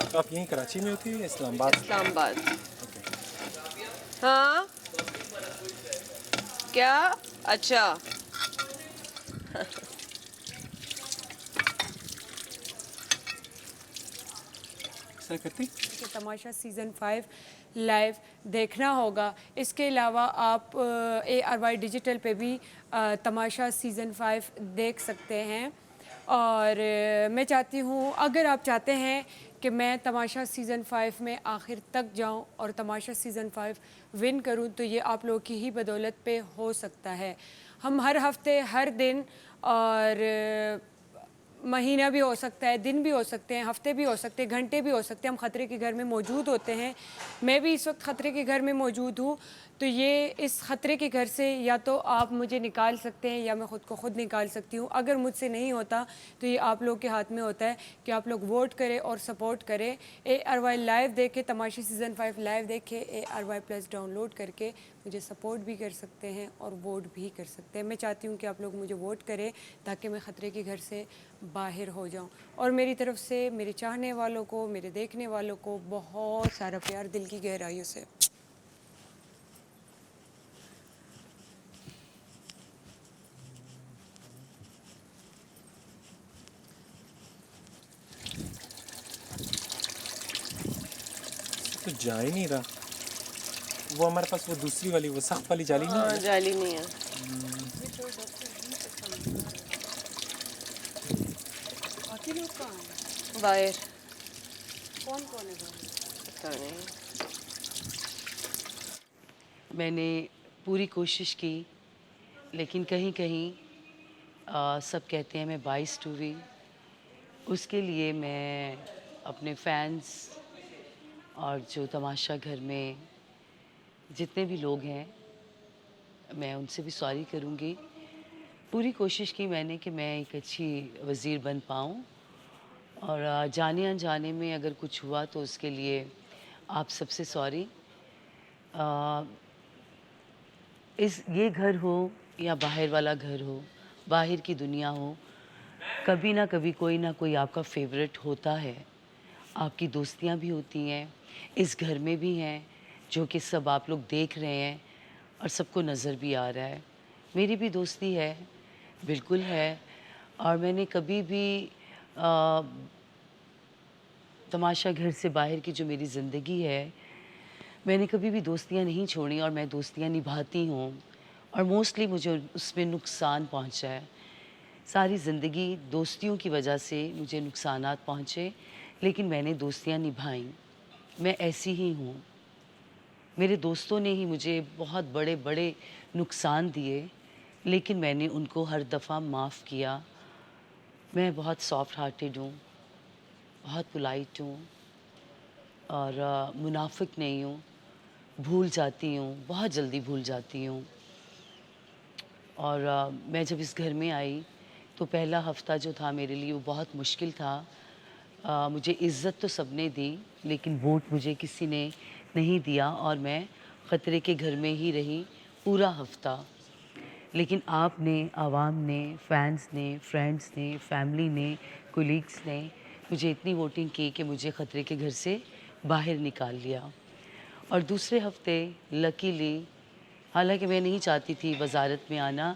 तो आप यहीं कराची में होती है या इस्लामाबाद? इस्लामाबाद। हाँ क्या? अच्छा। सर करती तमाशा सीज़न 5 लाइव देखना होगा। इसके अलावा आप ARY डिजिटल पे भी तमाशा सीज़न 5 देख सकते हैं। और मैं चाहती हूँ, अगर आप चाहते हैं कि मैं तमाशा सीज़न 5 में आखिर तक जाऊँ और तमाशा सीज़न 5 विन करूँ, तो ये आप लोगों की ही बदौलत पे हो सकता है। हम हर हफ्ते, हर दिन और महीना भी हो सकता है, दिन भी हो सकते हैं, हफ्ते भी हो सकते हैं, घंटे भी हो सकते हैं, हम ख़तरे के घर में मौजूद होते हैं। मैं भी इस वक्त ख़तरे के घर में मौजूद हूँ। तो ये इस ख़तरे के घर से या तो आप मुझे निकाल सकते हैं या मैं ख़ुद को ख़ुद निकाल सकती हूँ। अगर मुझसे नहीं होता तो ये आप लोग के हाथ में होता है कि आप लोग वोट करें और सपोर्ट करें। ARY लाइव देखें, तमाशा सीज़न 5 लाइव देखें, ARY+ डाउनलोड करके मुझे सपोर्ट भी कर सकते हैं और वोट भी कर सकते हैं। मैं चाहती हूँ कि आप लोग मुझे वोट करें ताकि मैं ख़तरे के घर से बाहर हो जाऊँ। और मेरी तरफ से मेरे चाहने वालों को, मेरे देखने वालों को बहुत सारा प्यार दिल की गहराइयों से। तो जा ही नहीं रहा वो हमारे पास। वो दूसरी वाली, वो सख्त वाली जाली नहीं है? जाली नहीं है। बाहर कौन कौन है बाहर? पता नहीं। मैंने पूरी कोशिश की, लेकिन कहीं कहीं सब कहते हैं मैं बाइस टू हुई। उसके लिए मैं अपने फैंस और जो तमाशा घर में जितने भी लोग हैं, मैं उनसे भी सॉरी करूँगी। पूरी कोशिश की मैंने कि मैं एक अच्छी वज़ीर बन पाऊँ, और जाने अनजाने में अगर कुछ हुआ तो उसके लिए आप सबसे सॉरी। ये घर हो या बाहर वाला घर हो, बाहर की दुनिया हो, कभी ना कभी कोई ना कोई आपका फेवरेट होता है। आपकी दोस्तियां भी होती हैं, इस घर में भी हैं, जो कि सब आप लोग देख रहे हैं और सबको नज़र भी आ रहा है। मेरी भी दोस्ती है, बिल्कुल है। और मैंने कभी भी तमाशा घर से बाहर की जो मेरी ज़िंदगी है, मैंने कभी भी दोस्तियां नहीं छोड़ी और मैं दोस्तियां निभाती हूँ। और मोस्टली मुझे उसमें नुकसान पहुँचा है। सारी ज़िंदगी दोस्तियों की वजह से मुझे नुकसानात पहुँचे, लेकिन मैंने दोस्तियां निभाईं। मैं ऐसी ही हूँ। मेरे दोस्तों ने ही मुझे बहुत बड़े बड़े नुकसान दिए, लेकिन मैंने उनको हर दफ़ा माफ़ किया। मैं बहुत सॉफ्ट हार्टेड हूँ, बहुत पोलाइट हूँ और मुनाफिक नहीं हूँ। भूल जाती हूँ, बहुत जल्दी भूल जाती हूँ। और मैं जब इस घर में आई तो पहला हफ़्ता जो था मेरे लिए वो बहुत मुश्किल था। मुझे इज़्ज़त तो सबने दी, लेकिन वोट मुझे किसी ने नहीं दिया और मैं ख़तरे के घर में ही रही पूरा हफ़्ता। लेकिन आपने, आवाम ने, फ़ैन्स ने, फ्रेंड्स ने, फैमिली ने, कोलीग्स ने मुझे इतनी वोटिंग की कि मुझे ख़तरे के घर से बाहर निकाल लिया। और दूसरे हफ़्ते लकीली, हालांकि मैं नहीं चाहती थी वज़ारत में आना,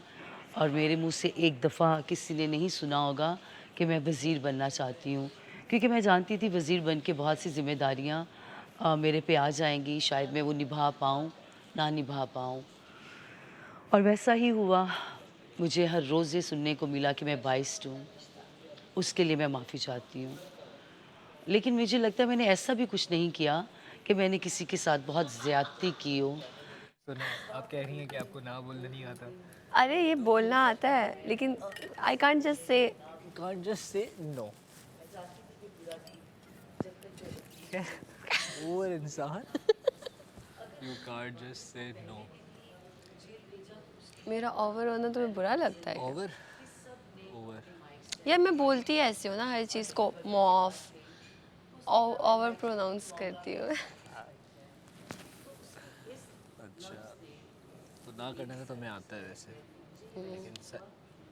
और मेरे मुंह से एक दफ़ा किसी ने नहीं सुना होगा कि मैं वज़ीर बनना चाहती हूँ, क्योंकि मैं जानती थी वज़ीर बन के बहुत सी ज़िम्मेदारियाँ मेरे पे आ जाएंगी, शायद मैं वो निभा पाऊँ ना निभा पाऊँ। और वैसा ही हुआ। मुझे हर रोज़ ये सुनने को मिला कि मैं बाइस्ड हूँ। उसके लिए मैं माफ़ी चाहती हूँ। लेकिन मुझे लगता है मैंने ऐसा भी कुछ नहीं किया कि मैंने किसी के साथ बहुत ज़्यादती की हो। सुनो, आप कह रही हैं कि आपको ना बोलना नहीं आता। अरे ये बोलना आता है, लेकिन I can't just say Can't just say no. और इंसान You can't just say no. मेरा ओवर होना तुम्हें बुरा लगता है क्या? Over. यार मैं बोलती ऐसे हूँ ना, हर चीज़ को मॉफ ओवर प्रोनाउंस करती हूँ। अच्छा, तो ना करने का तो मैं आता है वैसे, लेकिन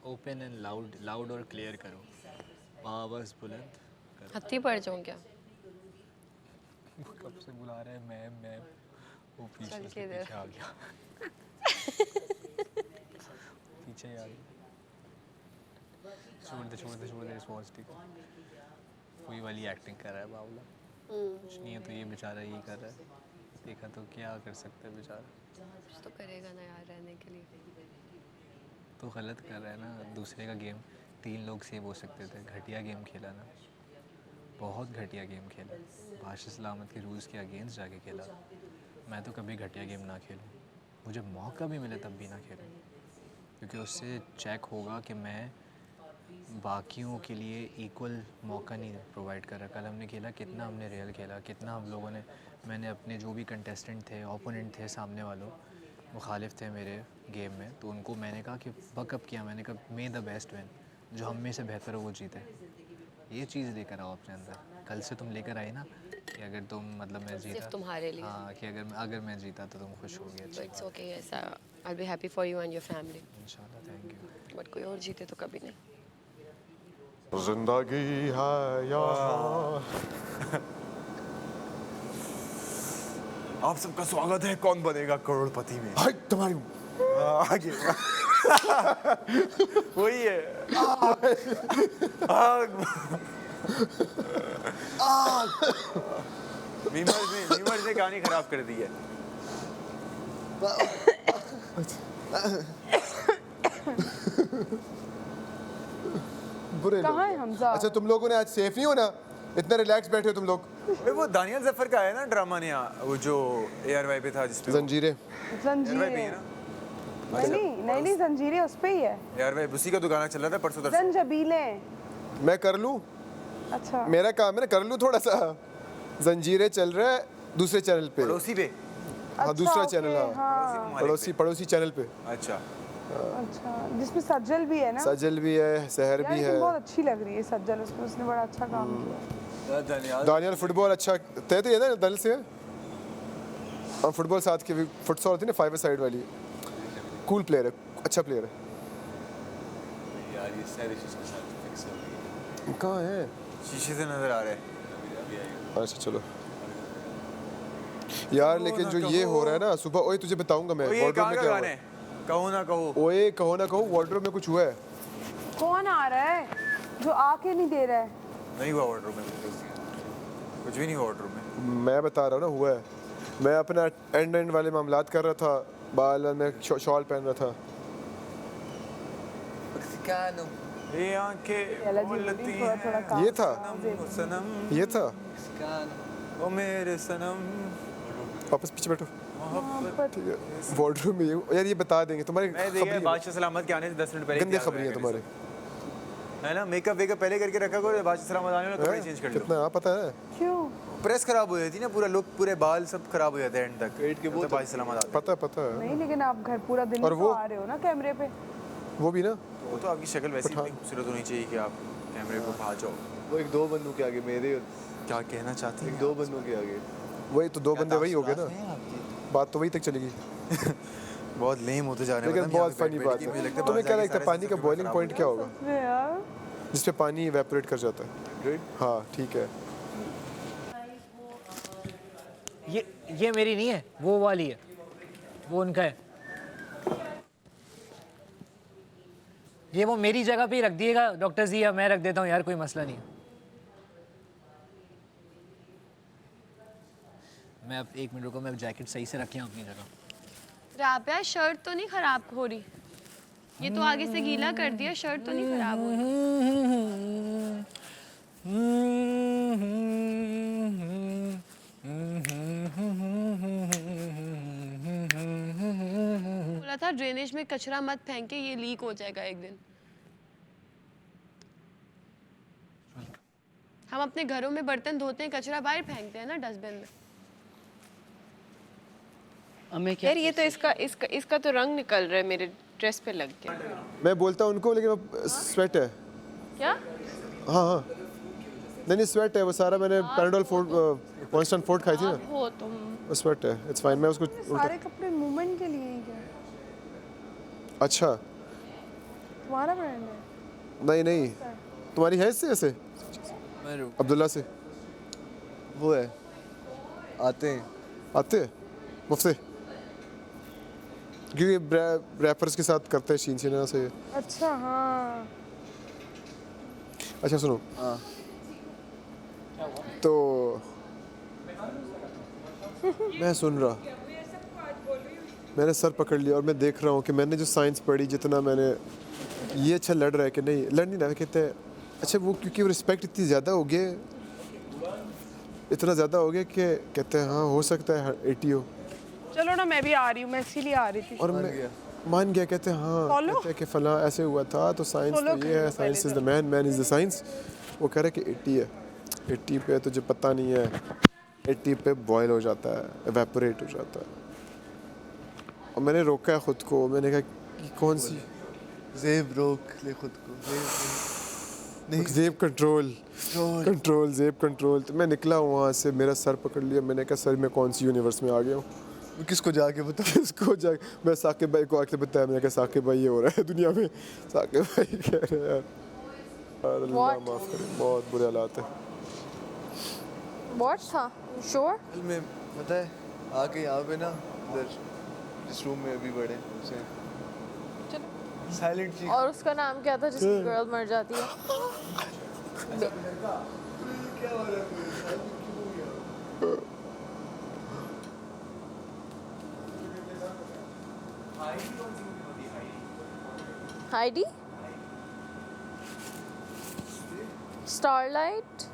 ओपन एंड लाउड और क्लियर करो, आवाज़ बुलंद करो। हत्ती पड़ जाऊँ क्या? वो कब से बुला रहा है मैम, वो पीछे चल से के इधर। पीछे आ गया। पीछे ही आ गया। छोड़ दे रिस्पॉन्सिबिलिटी को। वही वाली एक्टिंग कर रहा है बावला। कुछ नहीं है तो ये बेचारा यही कर रहा है। देखा तो क्या कर सकता है बेचारा। कुछ तो करेगा ना यार रहने के लिए। तो गलत कर रहा है ना, दूसरे का गेम 3 लोग सेव हो सकते थे। घटिया गेम खेला ना, बहुत घटिया गेम खेला। बादशाह सलामत के रूल्स के अगेंस्ट जाके खेला। मैं तो कभी घटिया गेम ना खेलूँ, मुझे मौका भी मिले तब भी ना खेलूँ, क्योंकि उससे चेक होगा कि मैं बाकियों के लिए इक्वल मौका नहीं प्रोवाइड कर रहा। कल हमने खेला, कितना हमने रियल खेला, कितना हम लोगों ने, मैंने अपने जो भी कंटेस्टेंट थे, ओपोनेंट थे, सामने वालों मुखालिफ थे मेरे गेम में, तो उनको मैंने कहा कि बकअप किया। मैंने कहा मे द बेस्ट विन, जो हम में से बेहतर हो वो जीते। ये चीज़ लेकर आओ अपने अंदर। कल से तुम लेकर आई ना कि अगर तुम मतलब मैं जीता, सिर्फ तुम्हारे लिए। हाँ, कि अगर मैं जीता तो तुम खुश होगे। अच्छा, इट्स ओके, ऐसा I be happy for you and your family. इंशाल्लाह, थैंक यू। बट कोई और जीते तो कभी नहीं। जिंदगी है यहाँ। आप सबका स्वागत है कौन बनेगा करोड़पति में। हाय तुम्हारी आगे वही है। मीमर्स ने कहानी खराब कर दी है। बुरे कहाँ है लोग। हमजा? अच्छा तुम लोगों ने आज सेफ नहीं हो ना, इतना रिलैक्स बैठे हो तुम लोग। अरे वो दानियल जफर का है ना ड्रामा ने, वो जो ARY पे था जिसपे जंजीरें। ARY पे है ना, नहीं जंजीरें उस पे ही है। ARY उसी का दुकान चल रहा था परसों तरसों। जंजीरें। मैं कर लूँ, अच्छा मेरा काम है ना, कर लूँ थोड़ा सा। जंजीरें चल रहा है दूसरे चैनल पे। पड़ोसी पे। हाँ दूसरा चैनल, हाँ पड़ोसी चैनल पे। अच्छा जिसमें सज्जल भी है ना। सजल भी है, सहर यार भी लेकिन है। बहुत अच्छी लग रही है सज्जल, उसमें उसने बड़ा अच्छा काम किया। दानियल फुटबॉल अच्छा तय तो ये ना दल से। और फुटबॉल साथ की फुटसॉल होती है ना, 5 साइड वाली। कूल प्लेयर है, अच्छा प्लेयर है। यार ये सारी चीज़ के साथ फिक्स है। कहाँ है? शीशे से नजर आ रहा है। अच्छा चलो यार, लेकिन जो ये हो रहा है ना सुबह, ओए तुझे बताऊंगा मैं ये वार्डरोब कहाँ में का क्या गाना हुआ है? कहो ना कहो। ओए कहो ना कहो, वार्डरोब में कुछ हुआ है। कौन आ रहा है जो आके नहीं दे रहा है? नहीं हुआ वार्डरोब में कुछ भी नहीं हुआ वार्डरोब में। मैं बता रहा हूँ ना, हुआ है। मैं अपना एंड वाले मामलात कर रहा था, बाल में शॉल पहन रहा था। ये आंखें बोलती हैं ये था सनम, ये था। ओ मेरे सनम, वापस पीछे बैठो। मोहब्बत। ठीक है, वार्डरोब में यार ये बता देंगे तुम्हारे मैं देखिए बादशाह सलामत के आने से 10 मिनट पहले गंदे खबरें हैं तुम्हारे, है ना। मेकअप वेकअप पहले करके रखा करो, बादशाह सलामत आने में कपड़े चेंज कर लो। कितना पता है? क्यों? प्रेस खराब हो जाती है ना, पूरा लुक, पूरे बाल सब खराब हो जाते हैं एंड तक। वेट के बहुत बादशाह सलामत आते पता है नहीं, लेकिन आप घर पूरा दिन और तो वो- आ रहे हो ना कैमरे पे। वो भी ना, वो तो आपकी शक्ल वैसी इतनी खूबसूरत होनी चाहिए कि आप कैमरे को भाग जाओ। वो एक दो बंदों के आगे मेरे, क्या कहना चाहते हैं? दो बंदों के आगे वही तो दो बंदे वही हो गए ना, बात तो वही तक चलेगी। बहुत लेम होते जा रहे हैं। लेकिन बहुत फनी बात है। तुम्हें क्या लगता है पानी का बॉइलिंग पॉइंट क्या होगा? यार जिस पे पानी इवेपोरेट कर जाता है। हाँ ठीक है। ये मेरी नहीं है, वो वाली है, वो उनका है। ये वो मेरी जगह पे ही रख दिएगा डॉक्टर जी, या मैं रख देता हूँ यार, कोई मसला नहीं है। मैं अब 1 मिनट रुको, मैं जैकेट सही से रखे अपनी जगह। राबिया शर्ट तो नहीं खराब हो रही? ये तो आगे से गीला कर दिया, शर्ट तो नहीं खराब हो रही? बोला था ड्रेनेज में कचरा मत फेंके, ये लीक हो जाएगा एक दिन। हम अपने घरों में बर्तन धोते हैं, कचरा बाहर फेंकते हैं ना डस्टबिन में। हमें क्या यार ये तो इसका तो रंग निकल रहा है मेरे ड्रेस पे लग के। मैं बोलता हूँ उनको, लेकिन वो स्वेट है। क्या? हाँ नहीं स्वेट है वो सारा, मैंने पैराडोल कॉन्स्टेंट फोर्ट खाई थी ना, हो तुम वो स्वेट है। इट्स फाइन, मैं उसको सारे कपड़े मूवमेंट के लिए ही क्या? अच्छा तुम्हारा ब्रांड है? नहीं तुम्हारी है इससे ऐसे अब्दुल्ला से वो है, आते हैं मुफ्ते, क्योंकि रैपर्स के साथ करते हैं शीन सीना से। अच्छा हाँ। अच्छा सुनो, हाँ तो मैं सुन रहा, मैंने सर पकड़ लिया और मैं देख रहा हूँ कि मैंने जो साइंस पढ़ी, जितना मैंने ये अच्छा लड़ रहा है कि नहीं लड़ नहीं रहा, कहते हैं अच्छा वो क्योंकि रिस्पेक्ट इतनी ज़्यादा हो गया, इतना ज़्यादा हो गया कि कहते हैं हाँ हो सकता है 80 हो। चलो ना, मैं भी आ रही हूँ, मैं इसीलिए आ रही थी। और मैं मान गया, कहते हैं हाँ, कहते हैं कि फलां ऐसे हुआ था, तो साइंस तो ये है, science is the man, man is the science. वो कह रहे कि 80 है, 80 पे तुझे पता नहीं है, 80 पे बॉयल हो जाता है, एवेपोरेट हो जाता है। और मैंने रोका है ख़ुद को, मैंने कहा कि कौन सी ज़ेब रोक ले खुद को, ज़ेब कंट्रोल ज़ेब कंट्रोल। तो मैं निकला वहाँ से, मेरा सर पकड़ लिया, मैंने कहा सर मैं कौन सी यूनिवर्स में आ गया हूँ। किसको जाके बता? किसको जा, मैं साकिब भाई को आके बताया, मैंने कहा साकिब भाई ये हो रहा है दुनिया में। साकिब भाई कह रहे हैं यार अल्लाह माफ़ करे, बहुत बुरे हालात है। What था? Sure? में पता है आके यहाँ पे ना, इधर जिस रूम में अभी बड़े उसे साइलेंट चीख। और उसका नाम क्या था जिसकी गर्ल मर जाती है? Heidi? Starlight?